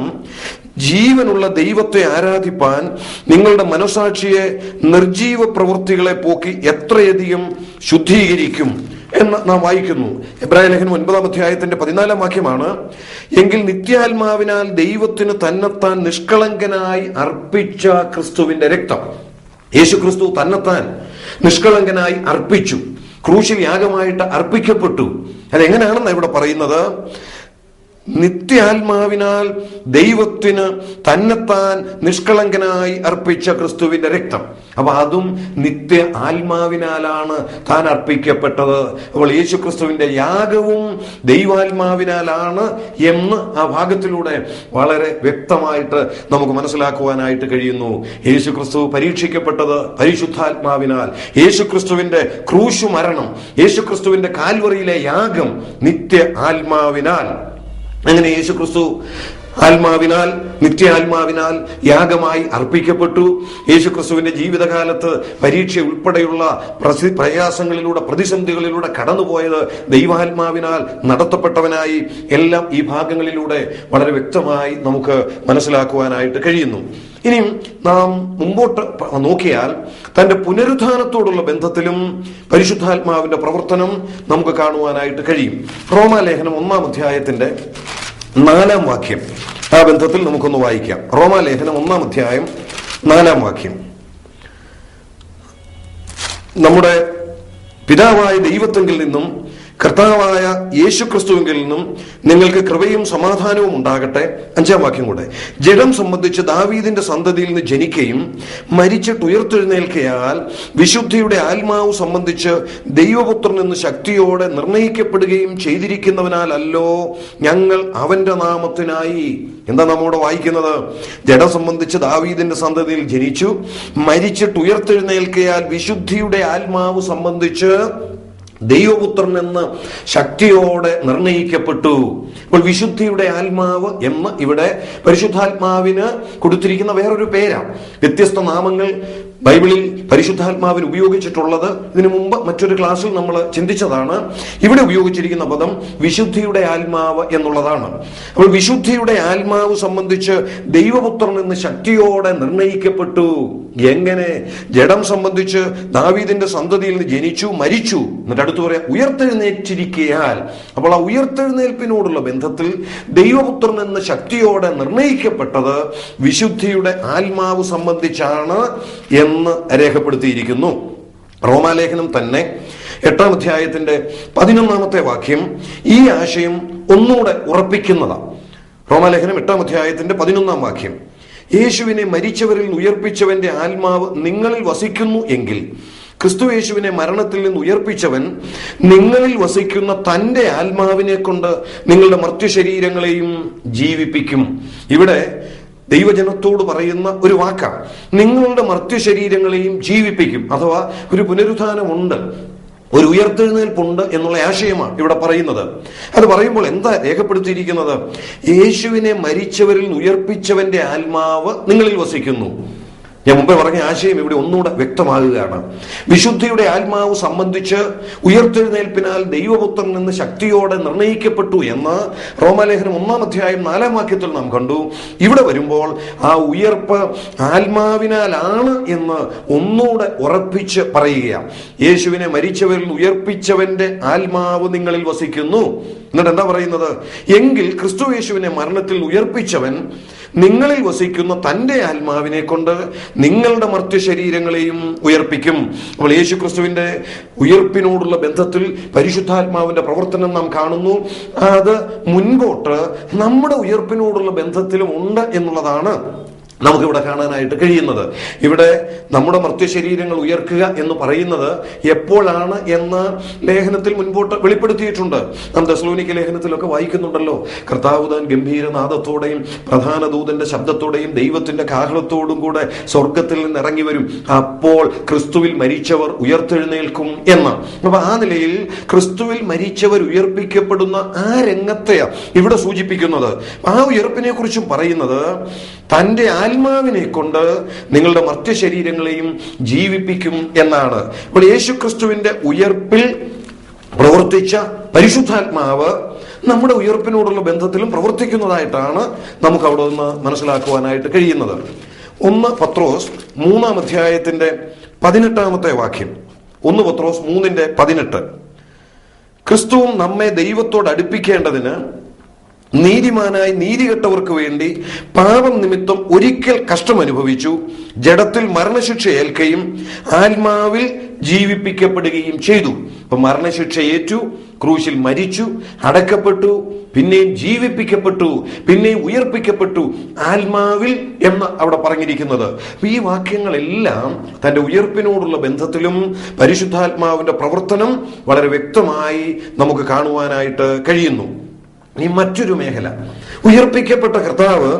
ജീവനുള്ള ദൈവത്തെ ആരാധിപ്പാൻ നിങ്ങളുടെ മനസാക്ഷിയെ നിർജീവ പ്രവൃത്തികളെ പോക്കി എത്രയധികം ശുദ്ധീകരിക്കും എന്ന് നാം വായിക്കുന്നു. എബ്രായ ലേഖനം 9-ാം അധ്യായത്തിന്റെ 14-ാം വാക്യമാണ്. എങ്കിൽ നിത്യാത്മാവിനാൽ ദൈവത്തിന് തന്നെത്താൻ നിഷ്കളങ്കനായി അർപ്പിച്ച ക്രിസ്തുവിന്റെ രക്തം. യേശു ക്രിസ്തു തന്നെത്താൻ നിഷ്കളങ്കനായി നിത്യാത്മാവിനാൽ ദൈവത്തിന് തന്നെത്താൻ നിഷ്കളങ്കനായി അർപ്പിച്ച ക്രിസ്തുവിന്റെ രക്തം. അപ്പൊ അതും നിത്യ ആത്മാവിനാലാണ് താൻ അർപ്പിക്കപ്പെട്ടത്. അപ്പോൾ യേശു ക്രിസ്തുവിന്റെ യാഗവും ദൈവാത്മാവിനാലാണ് എന്ന് ആ ഭാഗത്തിലൂടെ വളരെ വ്യക്തമായിട്ട് നമുക്ക് മനസ്സിലാക്കുവാനായിട്ട് കഴിയുന്നു. യേശു ക്രിസ്തു പരീക്ഷിക്കപ്പെട്ടത് പരിശുദ്ധാത്മാവിനാൽ. യേശു ക്രിസ്തുവിന്റെ ക്രൂശു മരണം, യേശു ക്രിസ്തുവിന്റെ കാൽവറിയിലെ യാഗം നിത്യ ആത്മാവിനാൽ. അങ്ങനെ യേശു ക്രിസ്തു ആത്മാവിനാൽ, നിത്യാത്മാവിനാൽ യാഗമായി അർപ്പിക്കപ്പെട്ടു. യേശുക്രിസ്തുവിന്റെ ജീവിതകാലത്ത് പരീക്ഷ ഉൾപ്പെടെയുള്ള പ്രയാസങ്ങളിലൂടെ, പ്രതിസന്ധികളിലൂടെ കടന്നുപോയത് ദൈവാത്മാവിനാൽ നടത്തപ്പെട്ടവനായി എല്ലാം ഈ ഭാഗങ്ങളിലൂടെ വളരെ വ്യക്തമായി നമുക്ക് മനസ്സിലാക്കുവാനായിട്ട് കഴിയുന്നു. ഇനിയും നാം മുമ്പോട്ട് നോക്കിയാൽ തന്റെ പുനരുത്ഥാനത്തോടുള്ള ബന്ധത്തിലും പരിശുദ്ധാത്മാവിന്റെ പ്രവർത്തനം നമുക്ക് കാണുവാനായിട്ട് കഴിയും. റോമാലേഖനം 1-ാം അധ്യായത്തിന്റെ 4-ാം വാക്യം ആ ബന്ധത്തിൽ നമുക്കൊന്ന് വായിക്കാം. റോമാലേഖനം 1-ാം അധ്യായം 4-ാം വാക്യം. നമ്മുടെ പിതാവായ ദൈവത്തെങ്കിൽ നിന്നും കർത്താവായ യേശുക്രിസ്തുവിൽ നിന്നും നിങ്ങൾക്ക് കൃപയും സമാധാനവും ഉണ്ടാകട്ടെ. 5-ാം വാക്യം കൂടെ. ജഡം സംബന്ധിച്ച് ദാവീദിന്റെ സന്തതിയിൽ നിന്ന് ജനിക്കുകയും മരിച്ചിട്ട് ഉയർത്തെഴുന്നേൽക്കയാൽ വിശുദ്ധിയുടെ ആത്മാവ് സംബന്ധിച്ച് ദൈവപുത്രൻ എന്ന് ശക്തിയോടെ നിർണയിക്കപ്പെടുകയും ചെയ്തിരിക്കുന്നവനാലല്ലോ ഞങ്ങൾ അവന്റെ നാമത്തിനായി. എന്താ നമ്മോട് വായിക്കുന്നത്? ജഡം സംബന്ധിച്ച് ദാവീദിന്റെ സന്തതിയിൽ ജനിച്ചു, മരിച്ചിട്ട് ഉയർത്തെഴുന്നേൽക്കയാൽ വിശുദ്ധിയുടെ ആത്മാവ് സംബന്ധിച്ച് ദൈവപുത്രൻ എന്ന് ശക്തിയോടെ നിർണയിക്കപ്പെട്ടു. ഇപ്പോൾ വിശുദ്ധിയുടെ ആത്മാവ് എന്ന് ഇവിടെ പരിശുദ്ധാത്മാവിന് കൊടുത്തിരിക്കുന്ന വേറൊരു പേരാണ്. വ്യത്യസ്ത നാമങ്ങൾ ബൈബിളിൽ പരിശുദ്ധാത്മാവിന് ഉപയോഗിച്ചിട്ടുള്ളത് ഇതിനു മുമ്പ് മറ്റൊരു ക്ലാസ്സിൽ നമ്മൾ ചിന്തിച്ചതാണ്. ഇവിടെ ഉപയോഗിച്ചിരിക്കുന്ന പദം വിശുദ്ധിയുടെ ആത്മാവ് എന്നുള്ളതാണ്. അപ്പോൾ വിശുദ്ധിയുടെ ആത്മാവ് സംബന്ധിച്ച് ദൈവപുത്രൻ എന്ന് ശക്തിയോടെ നിർണയിക്കപ്പെട്ടു. എങ്ങനെ? ജഡം സംബന്ധിച്ച് ദാവീദിന്റെ സന്തതിയിൽ നിന്ന് ജനിച്ചു, മരിച്ചു, എന്നിട്ട് അടുത്ത് പറയാം ഉയർത്തെഴുന്നേറ്റിരിക്കയാൽ. അപ്പോൾ ആ ഉയർത്തെഴുന്നേൽപ്പിനോടുള്ള ബന്ധത്തിൽ ദൈവപുത്രൻ എന്ന് ശക്തിയോടെ നിർണയിക്കപ്പെട്ടത് വിശുദ്ധിയുടെ ആത്മാവ് സംബന്ധിച്ചാണ് എന്ന് രേഖപ്പെടുത്തിയിരിക്കുന്നു. റോമാലേഖനം തന്നെ 8-ാം അധ്യായത്തിന്റെ 11-ാമത്തെ വാക്യം ഈ ആശയം ഒന്നുകൂടെ ഉറപ്പിക്കുന്നതാണ്. റോമാലേഖനം 8-ാം അധ്യായത്തിന്റെ 11-ാം വാക്യം. യേശുവിനെ മരിച്ചവരിൽ ഉയർപ്പിച്ചവന്റെ ആത്മാവ് നിങ്ങളിൽ വസിക്കുന്നു എങ്കിൽ ക്രിസ്തു യേശുവിനെ മരണത്തിൽ നിന്ന് ഉയർപ്പിച്ചവൻ നിങ്ങളിൽ വസിക്കുന്ന തന്റെ ആത്മാവിനെ കൊണ്ട് നിങ്ങളുടെ മർത്യശരീരങ്ങളെയും ജീവിപ്പിക്കും. ഇവിടെ ദൈവജനത്തോട് പറയുന്ന ഒരു വാക്കാണ്. നിങ്ങളുടെ മർത്യശരീരങ്ങളെയും ജീവിപ്പിക്കും. അഥവാ ഒരു പുനരുത്ഥാനമുണ്ട്, ഒരു ഉയർത്തെഴുന്നേൽപ്പുണ്ട് എന്നുള്ള ആശയമാണ് ഇവിടെ പറയുന്നത്. അത് പറയുമ്പോൾ എന്താ രേഖപ്പെടുത്തിയിരിക്കുന്നത്? യേശുവിനെ മരിച്ചവരിൽ ഉയർപ്പിച്ചവന്റെ ആത്മാവ് നിങ്ങളിൽ വസിക്കുന്നു. ഞാൻ മുമ്പേ പറഞ്ഞ ആശയം ഇവിടെ ഒന്നുകൂടെ വ്യക്തമാകുകയാണ്. വിശുദ്ധിയുടെ ആത്മാവ് സംബന്ധിച്ച് ഉയർത്തെഴുന്നേൽപ്പിനാൽ ദൈവപുത്രൻ എന്ന് ശക്തിയോടെ നിർണയിക്കപ്പെട്ടു എന്ന് റോമാലേഖനം 1-ാം അധ്യായം 4-ാം വാക്യത്തിൽ നാം കണ്ടു. ഇവിടെ വരുമ്പോൾ ആ ഉയർപ്പ് ആത്മാവിനാലാണ് എന്ന് ഒന്നുകൂടെ ഉറപ്പിച്ച് പറയുകയാണ്. യേശുവിനെ മരിച്ചവരിൽ ഉയർപ്പിച്ചവന്റെ ആത്മാവ് നിങ്ങളിൽ വസിക്കുന്നു. എന്നിട്ട് എന്താ പറയുന്നത്? എങ്കിൽ ക്രിസ്തു യേശുവിനെ മരണത്തിൽ ഉയർപ്പിച്ചവൻ നിങ്ങളിൽ വസിക്കുന്ന തന്റെ ആത്മാവിനെ കൊണ്ട് നിങ്ങളുടെ മർത്യശരീരങ്ങളെയും ഉയർപ്പിക്കും. അപ്പോൾ യേശു ക്രിസ്തുവിന്റെ ഉയർപ്പിനോടുള്ള ബന്ധത്തിൽ പരിശുദ്ധാത്മാവിന്റെ പ്രവർത്തനം നാം കാണുന്നു. അത് മുൻപോട്ട് നമ്മുടെ ഉയർപ്പിനോടുള്ള ബന്ധത്തിലും ഉണ്ട് എന്നുള്ളതാണ് നമുക്കിവിടെ കാണാനായിട്ട് കഴിയുന്നത്. ഇവിടെ നമ്മുടെ മർത്യശരീരങ്ങൾ ഉയർക്കുക എന്ന് പറയുന്നത് എപ്പോഴാണ് എന്ന് ലേഖനത്തിൽ മുൻപോട്ട് വെളിപ്പെടുത്തിയിട്ടുണ്ട്. നാം തെസ്സലോനിക്ക ലേഖനത്തിലൊക്കെ വായിക്കുന്നുണ്ടല്ലോ, കർത്താവ് താൻ ഗംഭീരനാദത്തോടെയും പ്രധാന ദൂതന്റെ ശബ്ദത്തോടെയും ദൈവത്തിന്റെ കാഹളത്തോടും കൂടെ സ്വർഗത്തിൽ നിന്ന് ഇറങ്ങി വരും, അപ്പോൾ ക്രിസ്തുവിൽ മരിച്ചവർ ഉയർത്തെഴുന്നേൽക്കും എന്ന്. അപ്പൊ ആ നിലയിൽ ക്രിസ്തുവിൽ മരിച്ചവർ ഉയർപ്പിക്കപ്പെടുന്ന ആ രംഗത്തെയാണ് ഇവിടെ സൂചിപ്പിക്കുന്നത്. ആ ഉയർപ്പിനെ കുറിച്ചും പറയുന്നത് തന്റെ ആത്മാവിനെ കൊണ്ട് നിങ്ങളുടെ മർത്യശരീരങ്ങളെയും ജീവിപ്പിക്കും എന്നാണ്. അപ്പോൾ യേശുക്രിസ്തുവിന്റെ ഉയർപ്പിൽ പ്രവർത്തിച്ച പരിശുദ്ധാത്മാവ് നമ്മുടെ ഉയർപ്പിനോടുള്ള ബന്ധത്തിലും പ്രവർത്തിക്കുന്നതായിട്ടാണ് നമുക്ക് അവിടെ നിന്ന് മനസ്സിലാക്കുവാനായിട്ട് കഴിയുന്നത്. 1 പത്രോസ് 3-ാം അധ്യായത്തിന്റെ 18-ാമത്തെ വാക്യം. 1 പത്രോസ് 3-ന്റെ 18. ക്രിസ്തുവും നമ്മെ ദൈവത്തോട് അടുപ്പിക്കേണ്ടതിന് നീതിമാനായി നീതികെട്ടവർക്ക് വേണ്ടി പാപം നിമിത്തം ഒരിക്കൽ കഷ്ടം അനുഭവിച്ചു, ജഡത്തിൽ മരണശിക്ഷ ഏൽക്കുകയും ആത്മാവിൽ ജീവിപ്പിക്കപ്പെടുകയും ചെയ്തു. അപ്പൊ മരണശിക്ഷ ഏറ്റു, ക്രൂശിൽ മരിച്ചു, അടക്കപ്പെട്ടു, പിന്നെയും ജീവിപ്പിക്കപ്പെട്ടു, പിന്നെയും ഉയർപ്പിക്കപ്പെട്ടു ആത്മാവിൽ എന്ന് അവിടെ പറഞ്ഞിരിക്കുന്നത്. ഈ വാക്യങ്ങളെല്ലാം തന്റെ ഉയർപ്പിനോടുള്ള ബന്ധത്തിലും പരിശുദ്ധാത്മാവിന്റെ പ്രവർത്തനം വളരെ വ്യക്തമായി നമുക്ക് കാണുവാനായിട്ട് കഴിയുന്നു. ഇനി മറ്റൊരു മേഖല, ഉയർപ്പിക്കപ്പെട്ട കർത്താവ്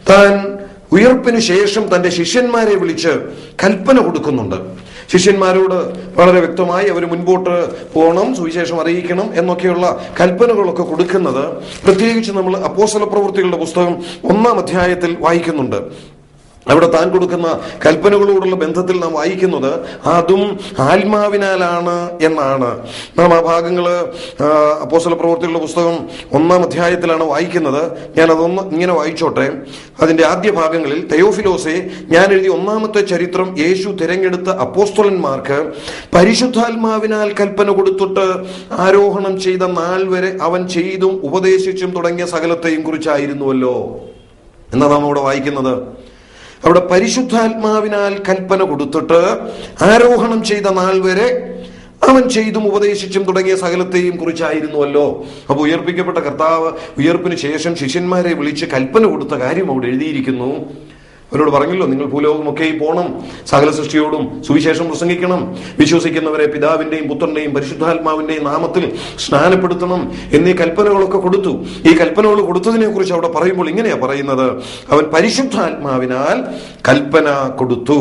താൻ ഉയർപ്പിന് ശേഷം തന്റെ ശിഷ്യന്മാരെ വിളിച്ച് കൽപ്പന കൊടുക്കുന്നുണ്ട്. ശിഷ്യന്മാരോട് വളരെ വ്യക്തമായി അവർ മുൻപോട്ട് പോകണം, സുവിശേഷം അറിയിക്കണം എന്നൊക്കെയുള്ള കൽപ്പനകളൊക്കെ കൊടുക്കുന്നത് പ്രത്യേകിച്ച് നമ്മൾ അപ്പോസ്തല പ്രവൃത്തികളുടെ പുസ്തകം 1-ാം അധ്യായത്തിൽ വായിക്കുന്നുണ്ട്. അവിടെ താൻ കൊടുക്കുന്ന കൽപ്പനകളോടുള്ള ബന്ധത്തിൽ നാം വായിക്കുന്നത് അതും ആത്മാവിനാലാണ് എന്നാണ്. നാം ആ ഭാഗങ്ങള് അപ്പോസ്തല പ്രവൃത്തികളുടെ പുസ്തകം 1-ാം അധ്യായത്തിലാണ് വായിക്കുന്നത്. ഞാൻ അതൊന്ന് ഇങ്ങനെ വായിച്ചോട്ടെ. അതിന്റെ ആദ്യ ഭാഗങ്ങളിൽ, തെയോഫിലോസെ, ഞാൻ എഴുതിയ 1-ാമത്തെ ചരിത്രം യേശു തിരഞ്ഞെടുത്ത അപ്പോസ്തലന്മാർക്ക് പരിശുദ്ധാത്മാവിനാൽ കൽപ്പന കൊടുത്തിട്ട് ആരോഹണം ചെയ്ത നാൾ വരെ അവൻ ചെയ്തും ഉപദേശിച്ചും തുടങ്ങിയ സകലത്തെയും കുറിച്ചായിരുന്നുവല്ലോ എന്നാ നാം അവിടെ വായിക്കുന്നത്. അവിടെ പരിശുദ്ധാത്മാവിനാൽ കൽപ്പന കൊടുത്തിട്ട് ആരോഹണം ചെയ്ത നാൾ വരെ അവൻ ചെയ്തും ഉപദേശിച്ചും തുടങ്ങിയ സകലത്തെയും കുറിച്ചായിരുന്നുവല്ലോ. അപ്പൊ ഉയർപ്പിക്കപ്പെട്ട കർത്താവ് ഉയർപ്പിന് ശേഷം ശിഷ്യന്മാരെ വിളിച്ച് കൽപ്പന കൊടുത്ത കാര്യം അവിടെ എഴുതിയിരിക്കുന്നു. അവരോട് പറഞ്ഞല്ലോ, നിങ്ങൾ ഭൂലോകമൊക്കെ പോകണം, സകല സൃഷ്ടിയോടും സുവിശേഷം പ്രസംഗിക്കണം, വിശ്വസിക്കുന്നവരെ പിതാവിന്റെയും പുത്രന്റെയും പരിശുദ്ധാത്മാവിന്റെയും നാമത്തിൽ സ്നാനപ്പെടുത്തണം എന്നീ കൽപ്പനകളൊക്കെ കൊടുത്തു. ഈ കൽപ്പനകൾ കൊടുത്തതിനെ കുറിച്ച് അവിടെ പറയുമ്പോൾ ഇങ്ങനെയാ പറയുന്നത്, അവൻ പരിശുദ്ധാത്മാവിനാൽ കൽപ്പന കൊടുത്തു.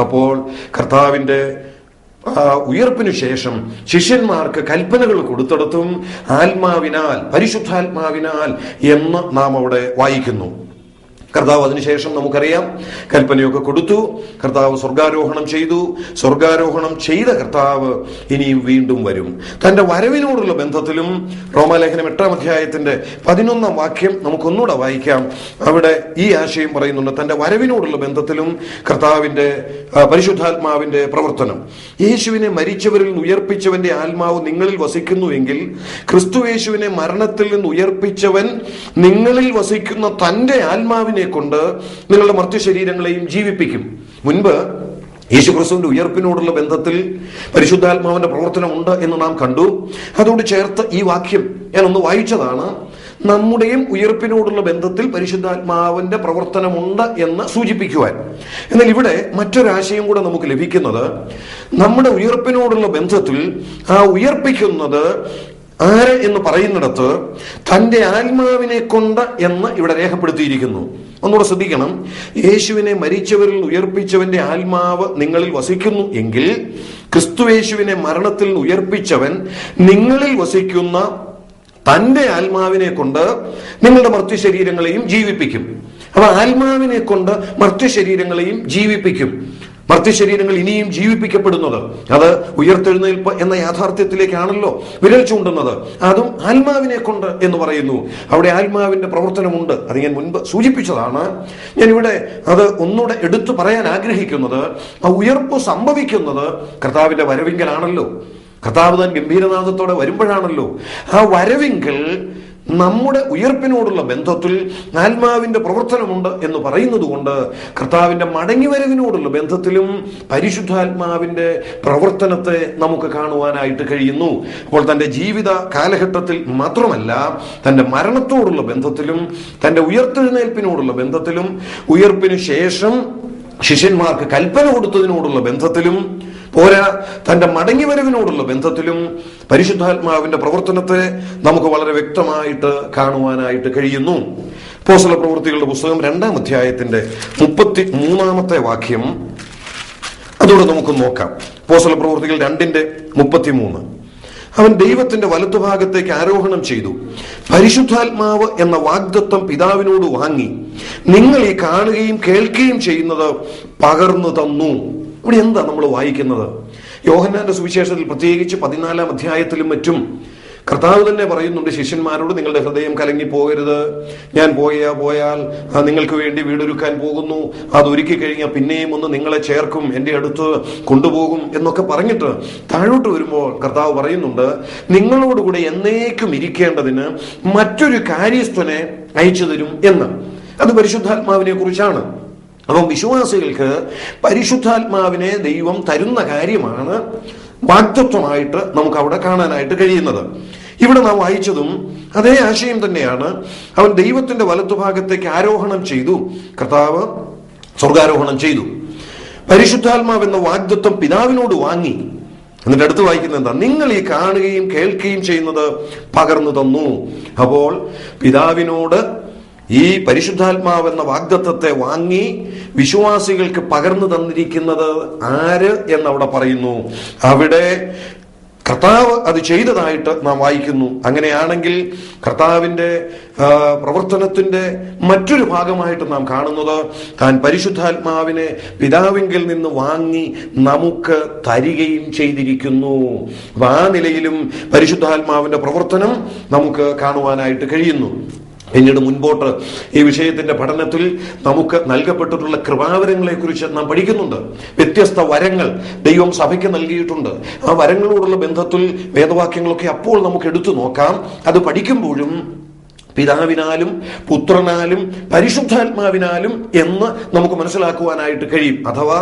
അപ്പോൾ കർത്താവിന്റെ ഉയർപ്പിനു ശേഷം ശിഷ്യന്മാർക്ക് കൽപ്പനകൾ കൊടുത്തിടത്തും ആത്മാവിനാൽ, പരിശുദ്ധാത്മാവിനാൽ എന്ന് നാം അവിടെ വായിക്കുന്നു. കർത്താവ് അതിനുശേഷം നമുക്കറിയാം കൽപ്പനയൊക്കെ കൊടുത്തു. കർത്താവ് സ്വർഗാരോഹണം ചെയ്തു. സ്വർഗാരോഹണം ചെയ്ത കർത്താവ് ഇനിയും വീണ്ടും വരും. തന്റെ വരവിനോടുള്ള ബന്ധത്തിലും റോമാലേഖനം 8-ാം അധ്യായത്തിന്റെ 11-ാം വാക്യം നമുക്കൊന്നുകൂടെ വായിക്കാം. അവിടെ ഈ ആശയം പറയുന്നുണ്ട്. തന്റെ വരവിനോടുള്ള ബന്ധത്തിലും കർത്താവിന്റെ പരിശുദ്ധാത്മാവിന്റെ പ്രവർത്തനം. യേശുവിനെ മരിച്ചവരിൽ നിന്ന് ഉയർപ്പിച്ചവന്റെ ആത്മാവ് നിങ്ങളിൽ വസിക്കുന്നുവെങ്കിൽ ക്രിസ്തുയേശുവിനെ മരണത്തിൽ നിന്ന് ഉയർപ്പിച്ചവൻ നിങ്ങളിൽ വസിക്കുന്ന തന്റെ ആത്മാവിനെ കൊണ്ട് നിങ്ങളുടെ മർത്യ ശരീരങ്ങളെയും ജീവിപ്പിക്കും. മുൻപ് യേശുക്രിസ്തുവിന്റെ ഉയർപ്പിനോടുള്ള ബന്ധത്തിൽ പരിശുദ്ധാത്മാവിന്റെ പ്രവർത്തനം ഉണ്ട് എന്ന് നാം കണ്ടു. അതോട് ചേർത്ത് ഈ വാക്യം ഞാൻ ഒന്ന് വായിച്ചതാണ്. നമ്മുടെയും ഉയർപ്പിനോടുള്ള ബന്ധത്തിൽ പരിശുദ്ധാത്മാവിന്റെ പ്രവർത്തനമുണ്ട് എന്ന് സൂചിപ്പിക്കുവാൻ. എന്നാൽ ഇവിടെ മറ്റൊരാശയം കൂടെ നമുക്ക് ലഭിക്കുന്നത്, നമ്മുടെ ഉയർപ്പിനോടുള്ള ബന്ധത്തിൽ ആ ഉയർപ്പിക്കുന്നത് ആര് എന്ന് പറയുന്നിടത്ത് തന്റെ ആത്മാവിനെ കൊണ്ട് എന്ന് ഇവിടെ രേഖപ്പെടുത്തിയിരിക്കുന്നു. ഒന്നുകൂടെ ശ്രദ്ധിക്കണം. യേശുവിനെ മരിച്ചവരിൽ ഉയർപ്പിച്ചവന്റെ ആത്മാവ് നിങ്ങളിൽ വസിക്കുന്നു എങ്കിൽ ക്രിസ്തുയേശുവിനെ മരണത്തിൽ ഉയർപ്പിച്ചവൻ നിങ്ങളിൽ വസിക്കുന്ന തന്റെ ആത്മാവിനെ കൊണ്ട് നിങ്ങളുടെ മർത്യ ശരീരങ്ങളെയും ജീവിപ്പിക്കും. അപ്പൊ ആത്മാവിനെ കൊണ്ട് മർത്യ ശരീരങ്ങളെയും ജീവിപ്പിക്കും. മർത്യശരീരങ്ങൾ ഇനിയും ജീവിപ്പിക്കപ്പെടുന്നത് അത് ഉയർത്തെഴുന്നേൽപ്പ് എന്ന യാഥാർത്ഥ്യത്തിലേക്കാണല്ലോ വിരൽ ചൂണ്ടുന്നത്. അതും ആത്മാവിനെ കൊണ്ട് എന്ന് പറയുന്നു. അവിടെ ആത്മാവിന്റെ പ്രവർത്തനമുണ്ട്. അത് ഞാൻ മുൻപ് സൂചിപ്പിച്ചതാണ്. ഞാനിവിടെ അത് ഒന്നുകൂടെ എടുത്തു പറയാൻ ആഗ്രഹിക്കുന്നത്, ആ ഉയർപ്പ് സംഭവിക്കുന്നത് കർത്താവിന്റെ വരവിങ്കലാണല്ലോ. കർത്താവ് താൻ ഗംഭീരനാഥത്തോടെ വരുമ്പോഴാണല്ലോ. ആ വരവിങ്കൽ നമ്മുടെ ഉയർപ്പിനോടുള്ള ബന്ധത്തിൽ ആത്മാവിന്റെ പ്രവർത്തനമുണ്ട് എന്ന് പറയുന്നത് കൊണ്ട് കർത്താവിന്റെ മടങ്ങിവരവിനോടുള്ള ബന്ധത്തിലും പരിശുദ്ധാത്മാവിന്റെ പ്രവർത്തനത്തെ നമുക്ക് കാണുവാനായിട്ട് കഴിയുന്നു. അപ്പോൾ തന്റെ ജീവിത കാലഘട്ടത്തിൽ മാത്രമല്ല, തന്റെ മരണത്തോടുള്ള ബന്ധത്തിലും തന്റെ ഉയർത്തെഴുന്നേൽപ്പിനോടുള്ള ബന്ധത്തിലും ഉയർപ്പിന് ശേഷം ശിഷ്യന്മാർക്ക് കൽപ്പന കൊടുത്തതിനോടുള്ള ബന്ധത്തിലും പോരാ, തന്റെ മടങ്ങിവരവിനോടുള്ള ബന്ധത്തിലും പരിശുദ്ധാത്മാവിന്റെ പ്രവർത്തനത്തെ നമുക്ക് വളരെ വ്യക്തമായിട്ട് കാണുവാനായിട്ട് കഴിയുന്നു. അപ്പോസ്തല പ്രവൃത്തികളുടെ പുസ്തകം 2-ാം അധ്യായത്തിന്റെ 33-ാമത്തെ വാക്യം അതോടെ നമുക്ക് നോക്കാം. അപ്പോസ്തല പ്രവൃത്തികൾ 2:33. അവൻ ദൈവത്തിന്റെ വലത്തുഭാഗത്തേക്ക് ആരോഹണം ചെയ്തു, പരിശുദ്ധാത്മാവ് എന്ന വാഗ്ദത്തം പിതാവിനോട് വാങ്ങി നിങ്ങൾ ഈ കാണുകയും കേൾക്കുകയും ചെയ്യുന്നത് പകർന്നു തന്നു. ഇവിടെ എന്താ നമ്മൾ വായിക്കുന്നത്? യോഹന്നാന്റെ സുവിശേഷത്തിൽ പ്രത്യേകിച്ച് 14-ാം അധ്യായത്തിലും മറ്റും കർത്താവ് തന്നെ പറയുന്നുണ്ട് ശിഷ്യന്മാരോട്, നിങ്ങളുടെ ഹൃദയം കലങ്ങി പോകരുത്, ഞാൻ പോയാൽ നിങ്ങൾക്ക് വേണ്ടി വീടൊരുക്കാൻ പോകുന്നു, അതൊരുക്കി കഴിഞ്ഞാൽ പിന്നെയും ഒന്ന് നിങ്ങളെ ചേർക്കും, എൻ്റെ അടുത്ത് കൊണ്ടുപോകും എന്നൊക്കെ പറഞ്ഞിട്ട് താഴോട്ട് വരുമ്പോൾ കർത്താവ് പറയുന്നുണ്ട്, നിങ്ങളോടുകൂടെ എന്നേക്കും ഇരിക്കേണ്ടതിന് മറ്റൊരു കാര്യസ്ഥനെ അയച്ചു തരും എന്ന്. അത് പരിശുദ്ധാത്മാവിനെ കുറിച്ചാണ്. അപ്പം വിശ്വാസികൾക്ക് പരിശുദ്ധാത്മാവിനെ ദൈവം തരുന്ന കാര്യമാണ് വാഗ്ദത്വമായിട്ട് നമുക്ക് അവിടെ കാണാനായിട്ട് കഴിയുന്നത്. ഇവിടെ നാം വായിച്ചതും അതേ ആശയം തന്നെയാണ്. അവൻ ദൈവത്തിന്റെ വലത്തുഭാഗത്തേക്ക് ആരോഹണം ചെയ്തു, കർത്താവ് സ്വർഗാരോഹണം ചെയ്തു. പരിശുദ്ധാത്മാവ് എന്ന വാഗ്ദത്വം പിതാവിനോട് വാങ്ങി. എന്നിട്ട് അടുത്ത് വായിക്കുന്നത് എന്താ? നിങ്ങൾ ഈ കാണുകയും കേൾക്കുകയും ചെയ്യുന്നത് പകർന്നു തന്നു. അപ്പോൾ പിതാവിനോട് ഈ പരിശുദ്ധാത്മാവ് എന്ന വാഗ്ദത്തത്തെ വാങ്ങി വിശ്വാസികൾക്ക് പകർന്നു തന്നിരിക്കുന്നത് ആര് എന്നവിടെ പറയുന്നു. അവിടെ കർത്താവ് അത് ചെയ്തതായിട്ട് നാം വായിക്കുന്നു. അങ്ങനെയാണെങ്കിൽ കർത്താവിന്റെ പ്രവർത്തനത്തിന്റെ മറ്റൊരു ഭാഗമായിട്ട് നാം കാണുന്നത്, താൻ പരിശുദ്ധാത്മാവിനെ പിതാവിങ്കിൽ നിന്ന് വാങ്ങി നമുക്ക് തരികയും ചെയ്തിരിക്കുന്നു. അപ്പൊ ആ നിലയിലും പരിശുദ്ധാത്മാവിന്റെ പ്രവർത്തനം നമുക്ക് കാണുവാനായിട്ട് കഴിയുന്നു. പിന്നീട് മുൻപോട്ട് ഈ വിഷയത്തിന്റെ പഠനത്തിൽ നമുക്ക് നൽകപ്പെട്ടിട്ടുള്ള കൃപാവരങ്ങളെ കുറിച്ച് നാം പഠിക്കുന്നുണ്ട്. വ്യത്യസ്ത വരങ്ങൾ ദൈവം സഭയ്ക്ക് നൽകിയിട്ടുണ്ട്. ആ വരങ്ങളോടുള്ള ബന്ധത്തിൽ വേദവാക്യങ്ങളൊക്കെ അപ്പോൾ നമുക്ക് എടുത്തു നോക്കാം. അത് പഠിക്കുമ്പോഴും പിതാവിനാലും പുത്രനാലും പരിശുദ്ധാത്മാവിനാലും എന്ന് നമുക്ക് മനസ്സിലാക്കുവാനായിട്ട് കഴിയും. അഥവാ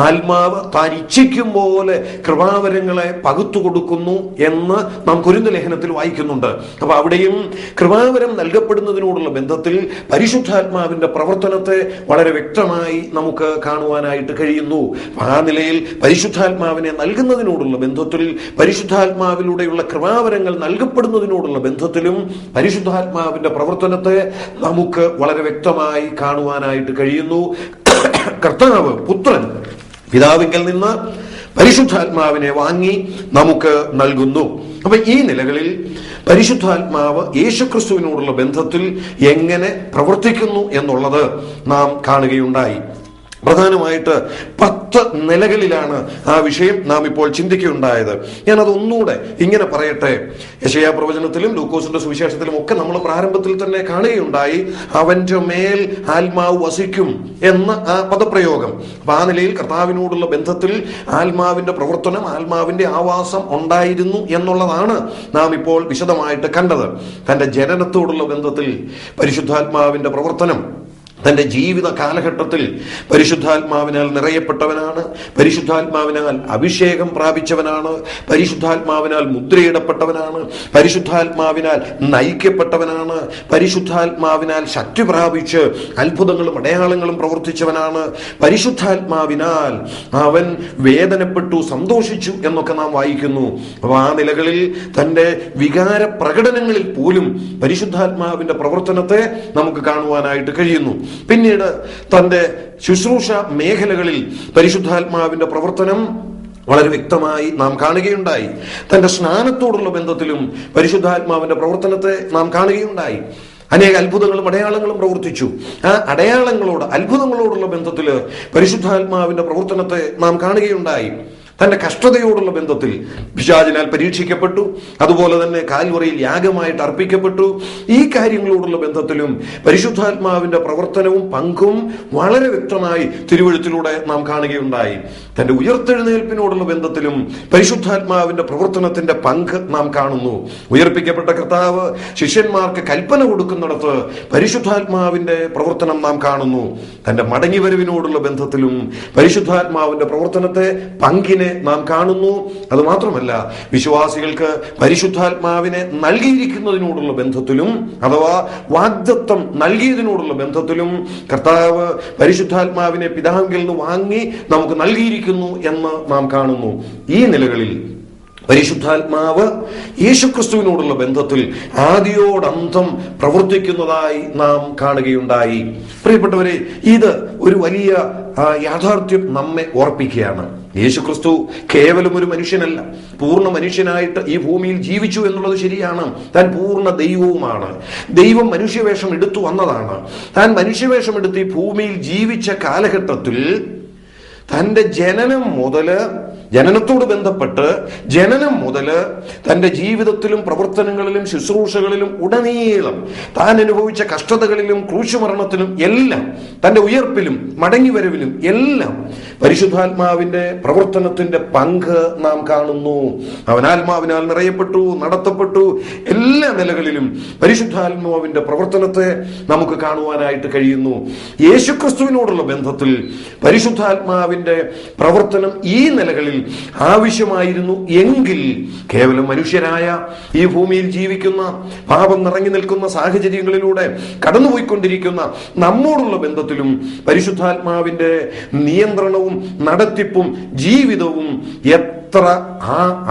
ആത്മാവ് താൻ ഇച്ഛിക്കും പോലെ കൃപാവരങ്ങളെ പകുത്തു കൊടുക്കുന്നു എന്ന് നാം കൊരിന്ത്യർ ലേഖനത്തിൽ വായിക്കുന്നുണ്ട്. അപ്പൊ അവിടെയും കൃപാവരം നൽകപ്പെടുന്നതിനോടുള്ള ബന്ധത്തിൽ പരിശുദ്ധാത്മാവിന്റെ പ്രവർത്തനത്തെ വളരെ വ്യക്തമായി നമുക്ക് കാണുവാനായിട്ട് കഴിയുന്നു. ആ നിലയിൽ പരിശുദ്ധാത്മാവിനെ നൽകുന്നതിനോടുള്ള ബന്ധത്തിൽ, പരിശുദ്ധാത്മാവിലൂടെയുള്ള കൃപാവരങ്ങൾ നൽകപ്പെടുന്നതിനോടുള്ള ബന്ധത്തിലും പരിശുദ്ധാത്മാവിന്റെ പ്രവർത്തനത്തെ നമുക്ക് വളരെ വ്യക്തമായി കാണുവാനായിട്ട് കഴിയുന്നു. കർത്താവ് പുത്രൻ പിതാവിങ്കൽ നിന്ന് പരിശുദ്ധാത്മാവിനെ വാങ്ങി നമുക്ക് നൽകുന്നു. അപ്പൊ ഈ നിലകളിൽ പരിശുദ്ധാത്മാവ് യേശുക്രിസ്തുവിനോടുള്ള ബന്ധത്തിൽ എങ്ങനെ പ്രവർത്തിക്കുന്നു എന്നുള്ളത് നാം കാണുകയുണ്ടായി. പ്രധാനമായിട്ട് 10 നിലകളിലാണ് ആ വിഷയം നാം ഇപ്പോൾ ചിന്തിക്കുകയുണ്ടായത്. ഞാനത് ഒന്നുകൂടെ ഇങ്ങനെ പറയട്ടെ. യെശയ്യാ പ്രവചനത്തിലും ലൂക്കോസിന്റെ സുവിശേഷത്തിലും ഒക്കെ നമ്മൾ പ്രാരംഭത്തിൽ തന്നെ കാണുകയുണ്ടായി, അവന്റെ മേൽ ആത്മാവ് വസിക്കും എന്ന ആ പദപ്രയോഗം. അപ്പൊ ആ നിലയിൽ കർത്താവിനോടുള്ള ബന്ധത്തിൽ ആത്മാവിന്റെ പ്രവർത്തനം, ആത്മാവിന്റെ ആവാസം ഉണ്ടായിരുന്നു എന്നുള്ളതാണ് നാം ഇപ്പോൾ വിശദമായിട്ട് കണ്ടത്. തന്റെ ജനനത്തോടുള്ള ബന്ധത്തിൽ പരിശുദ്ധാത്മാവിന്റെ പ്രവർത്തനം, തന്റെ ജീവിത കാലഘട്ടത്തിൽ പരിശുദ്ധാത്മാവിനാൽ നിറയപ്പെട്ടവനാണ്, പരിശുദ്ധാത്മാവിനാൽ അഭിഷേകം പ്രാപിച്ചവനാണ്, പരിശുദ്ധാത്മാവിനാൽ മുദ്രയിടപ്പെട്ടവനാണ്, പരിശുദ്ധാത്മാവിനാൽ നയിക്കപ്പെട്ടവനാണ്, പരിശുദ്ധാത്മാവിനാൽ ശക്തി പ്രാപിച്ച് അത്ഭുതങ്ങളും അടയാളങ്ങളും പ്രവർത്തിച്ചവനാണ്, പരിശുദ്ധാത്മാവിനാൽ അവൻ വേദനപ്പെട്ടു സന്തോഷിച്ചു എന്നൊക്കെ നാം വായിക്കുന്നു. അപ്പൊ ആ നിലകളിൽ തന്റെ വികാര പ്രകടനങ്ങളിൽ പോലും പരിശുദ്ധാത്മാവിന്റെ പ്രവർത്തനത്തെ നമുക്ക് കാണുവാനായിട്ട് കഴിയുന്നു. പിന്നീട് തന്റെ ശുശ്രൂഷ മേഖലകളിൽ പരിശുദ്ധാത്മാവിന്റെ പ്രവർത്തനം വളരെ വ്യക്തമായി നാം കാണുകയുണ്ടായി. തന്റെ സ്നാനത്തോടുള്ള ബന്ധത്തിലും പരിശുദ്ധാത്മാവിന്റെ പ്രവർത്തനത്തെ നാം കാണുകയുണ്ടായി. അനേക അത്ഭുതങ്ങളും അടയാളങ്ങളും പ്രവർത്തിച്ചു. ആ അത്ഭുതങ്ങളോടുള്ള ബന്ധത്തിൽ പരിശുദ്ധാത്മാവിന്റെ പ്രവർത്തനത്തെ നാം കാണുകയുണ്ടായി. തന്റെ കഷ്ടതയോടുള്ള ബന്ധത്തിൽ പിശാചിനാൽ പരീക്ഷിക്കപ്പെട്ടു, അതുപോലെ തന്നെ കാൽവറിയിൽ യാഗമായിട്ട് അർപ്പിക്കപ്പെട്ടു. ഈ കാര്യങ്ങളോടുള്ള ബന്ധത്തിലും പരിശുദ്ധാത്മാവിന്റെ പ്രവർത്തനവും പങ്കും വളരെ വ്യക്തമായി തിരുവെഴുത്തിലൂടെ നാം കാണുകയുണ്ടായി. തന്റെ ഉയർത്തെഴുന്നേൽപ്പിനോടുള്ള ബന്ധത്തിലും പരിശുദ്ധാത്മാവിന്റെ പ്രവർത്തനത്തിന്റെ പങ്ക് നാം കാണുന്നു. ഉയർപ്പിക്കപ്പെട്ട കർത്താവ് ശിഷ്യന്മാർക്ക് കൽപ്പന കൊടുക്കുന്നിടത്ത് പരിശുദ്ധാത്മാവിന്റെ പ്രവർത്തനം നാം കാണുന്നു. തന്റെ മടങ്ങിവരവിനോടുള്ള ബന്ധത്തിലും പരിശുദ്ധാത്മാവിന്റെ പ്രവർത്തനത്തെ പങ്കിനെ നാം കാണുന്നു. അത് മാത്രമല്ല, വിശ്വാസികൾക്ക് പരിശുദ്ധാത്മാവിനെ നൽകിയിരിക്കുന്നതിനോടുള്ള ബന്ധത്തിലും, അഥവാ വാഗ്ദത്തം നൽകിയതിനോടുള്ള ബന്ധത്തിലും കർത്താവ് പരിശുദ്ധാത്മാവിനെ പിതാവിൽ നിന്ന് വാങ്ങി നമുക്ക് നൽകിയിരിക്കുന്നു എന്ന് നാം കാണുന്നു. ഈ നിലകളിൽ പരിശുദ്ധാത്മാവ് യേശുക്രിസ്തുവിനോടുള്ള ബന്ധത്തിൽ ആദിയോടന്തം പ്രവർത്തിക്കുന്നതായി നാം കാണുകയുണ്ടായി. പ്രിയപ്പെട്ടവരെ, ഇത് ഒരു വലിയ യാഥാർത്ഥ്യം നമ്മെ ഓർപ്പിക്കുകയാണ്. യേശുക്രിസ്തു കേവലം ഒരു മനുഷ്യനല്ല, പൂർണ്ണ മനുഷ്യനായിട്ട് ഈ ഭൂമിയിൽ ജീവിച്ചു എന്നുള്ളത് ശരിയാണ്. താൻ പൂർണ്ണ ദൈവവുമാണ്. ദൈവം മനുഷ്യവേഷം എടുത്തു വന്നതാണ്. താൻ മനുഷ്യവേഷം എടുത്ത് ഈ ഭൂമിയിൽ ജീവിച്ച കാലഘട്ടത്തിൽ തന്റെ ജനനം മുതല് ജനനത്തോട് ബന്ധപ്പെട്ട് ജനനം മുതൽ തൻ്റെ ജീവിതത്തിലും പ്രവർത്തനങ്ങളിലും ശുശ്രൂഷകളിലും ഉടനീളം താൻ അനുഭവിച്ച കഷ്ടതകളിലും ക്രൂശുമരണത്തിലും എല്ലാം, തൻ്റെ ഉയർപ്പിലും മടങ്ങിവരവിലും എല്ലാം പരിശുദ്ധാത്മാവിന്റെ പ്രവർത്തനത്തിന്റെ പങ്ക് നാം കാണുന്നു. അവൻ ആത്മാവിനാൽ നിറയപ്പെട്ടു, നടത്തപ്പെട്ടു. എല്ലാ നിലകളിലും പരിശുദ്ധാത്മാവിന്റെ പ്രവർത്തനത്തെ നമുക്ക് കാണുവാനായിട്ട് കഴിയുന്നു. യേശുക്രിസ്തുവിനോടുള്ള ബന്ധത്തിൽ പരിശുദ്ധാത്മാവിന്റെ പ്രവർത്തനം ഈ നിലകളിൽ ആവശ്യമായിരുന്നു എങ്കിൽ കേവലം മനുഷ്യരായ ഈ ഭൂമിയിൽ ജീവിക്കുന്ന, പാപം നിറഞ്ഞു നിൽക്കുന്ന സാഹചര്യങ്ങളിലൂടെ കടന്നുപോയിക്കൊണ്ടിരിക്കുന്ന നമ്മോടുള്ള ബന്ധത്തിലും പരിശുദ്ധാത്മാവിന്റെ നിയന്ത്രണവും നടത്തിപ്പും ജീവിതവും എത്ര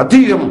അധികം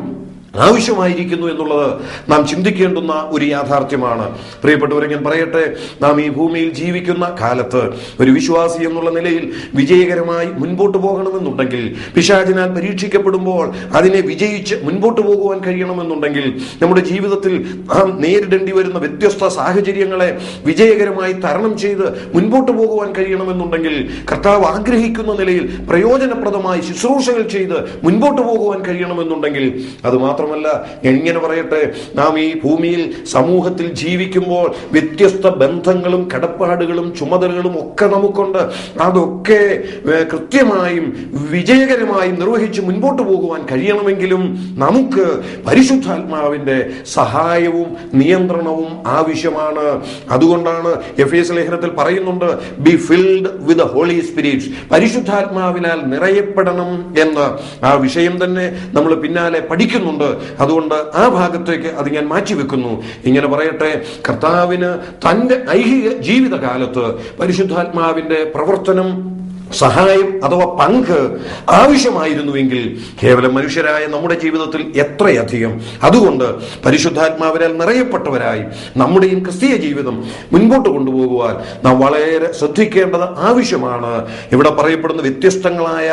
ആവശ്യമായിരിക്കുന്നു എന്നുള്ളത് നാം ചിന്തിക്കേണ്ടുന്ന ഒരു യാഥാർത്ഥ്യമാണ്. പ്രിയപ്പെട്ടവരെ, ഞാൻ പറയട്ടെ, നാം ഈ ഭൂമിയിൽ ജീവിക്കുന്ന കാലത്ത് ഒരു വിശ്വാസി എന്നുള്ള നിലയിൽ വിജയകരമായി മുൻപോട്ട് പോകണമെന്നുണ്ടെങ്കിൽ, പിശാചിനാൽ പരീക്ഷിക്കപ്പെടുമ്പോൾ അതിനെ വിജയിച്ച് മുൻപോട്ട് പോകുവാൻ കഴിയണമെന്നുണ്ടെങ്കിൽ, നമ്മുടെ ജീവിതത്തിൽ നാം നേരിടേണ്ടി വരുന്ന വ്യത്യസ്ത സാഹചര്യങ്ങളെ വിജയകരമായി തരണം ചെയ്ത് മുൻപോട്ട് പോകുവാൻ കഴിയണമെന്നുണ്ടെങ്കിൽ, കർത്താവ് ആഗ്രഹിക്കുന്ന നിലയിൽ പ്രയോജനപ്രദമായി ശുശ്രൂഷകൾ ചെയ്ത് മുൻപോട്ട് പോകുവാൻ കഴിയണമെന്നുണ്ടെങ്കിൽ, അത് മാത്രമല്ല, എങ്ങനെ പറയട്ടെ, നാം ഈ ഭൂമിയിൽ സമൂഹത്തിൽ ജീവിക്കുമ്പോൾ വ്യത്യസ്ത ബന്ധങ്ങളും കടപ്പാടുകളും ചുമതലകളും ഒക്കെ നമുക്കുണ്ട്. അതൊക്കെ കൃത്യമായും വിജയകരമായും നിർവഹിച്ച് മുൻപോട്ട് പോകുവാൻ കഴിയണമെങ്കിലും നമുക്ക് പരിശുദ്ധാത്മാവിന്റെ സഹായവും നിയന്ത്രണവും ആവശ്യമാണ്. അതുകൊണ്ടാണ് എഫേസ്യ ലേഖനത്തിൽ പറയുന്നുണ്ട്, be filled with the holy spirit. പരിശുദ്ധാത്മാവിനാൽ നിറയപ്പെടണം എന്ന ആ വിഷയം തന്നെ നമ്മൾ പിന്നാലെ പഠിക്കുന്നുണ്ട്. അതുകൊണ്ട് ആ ഭാഗത്തേക്ക് അത് ഞാൻ മാറ്റിവെക്കുന്നു. ഇങ്ങനെ പറയട്ടെ, കർത്താവിന് തന്റെ ഐഹിക ജീവിതകാലത്ത് പരിശുദ്ധാത്മാവിന്റെ പ്രവർത്തനം, സഹായം അഥവാ പങ്ക് ആവശ്യമായിരുന്നുവെങ്കിൽ കേവലം മനുഷ്യരായ നമ്മുടെ ജീവിതത്തിൽ എത്രയധികം. അതുകൊണ്ട് പരിശുദ്ധാത്മാവിനാൽ നിറയപ്പെട്ടവരായി നമ്മുടെയും ക്രിസ്തീയ ജീവിതം മുൻപോട്ട് കൊണ്ടുപോകുവാൻ നാം വളരെ ശ്രദ്ധിക്കേണ്ടത് ആവശ്യമാണ്. ഇവിടെ പറയപ്പെടുന്ന വ്യത്യസ്തങ്ങളായ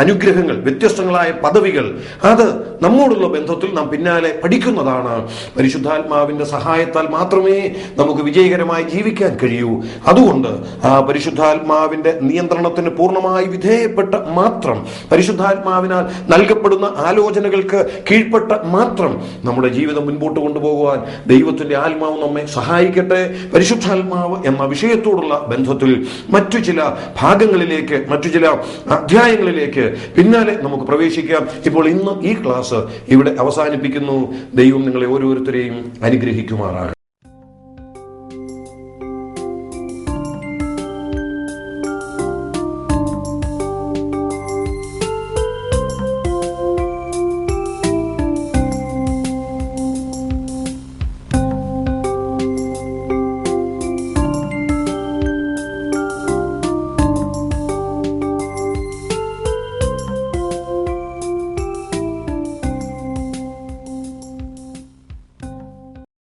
അനുഗ്രഹങ്ങൾ, വ്യത്യസ്തങ്ങളായ പദവികൾ, അത് നമ്മോടുള്ള ബന്ധത്തിൽ നാം പിന്നാലെ പഠിക്കുന്നതാണ്. പരിശുദ്ധാത്മാവിന്റെ സഹായത്താൽ മാത്രമേ നമുക്ക് വിജയകരമായി ജീവിക്കാൻ കഴിയൂ. അതുകൊണ്ട് ആ പരിശുദ്ധാത്മാവിന്റെ നിയന്ത്രണത്തിന് പൂർണ്ണമായി വിധേയപ്പെട്ട മാത്രം, പരിശുദ്ധാത്മാവിനാൽ നൽകപ്പെടുന്ന ആലോചനകൾക്ക് കീഴ്പ്പെട്ട മാത്രം നമ്മുടെ ജീവിതം മുൻപോട്ട് കൊണ്ടുപോകുവാൻ ദൈവത്തിന്റെ ആത്മാവ് നമ്മെ സഹായിക്കട്ടെ. പരിശുദ്ധാത്മാവ് എന്ന വിഷയത്തോടുള്ള ബന്ധത്തിൽ മറ്റു ചില ഭാഗങ്ങളിലേക്ക്, മറ്റു ചില അധ്യായങ്ങളിലേക്ക് പിന്നാലെ നമുക്ക് പ്രവേശിക്കാം. ഇപ്പോൾ ഇന്ന് ഈ ക്ലാസ് ഇവിടെ അവസാനിപ്പിക്കുന്നു. ദൈവം നിങ്ങളെ ഓരോരുത്തരെയും അനുഗ്രഹിക്കുമാറാകട്ടെ.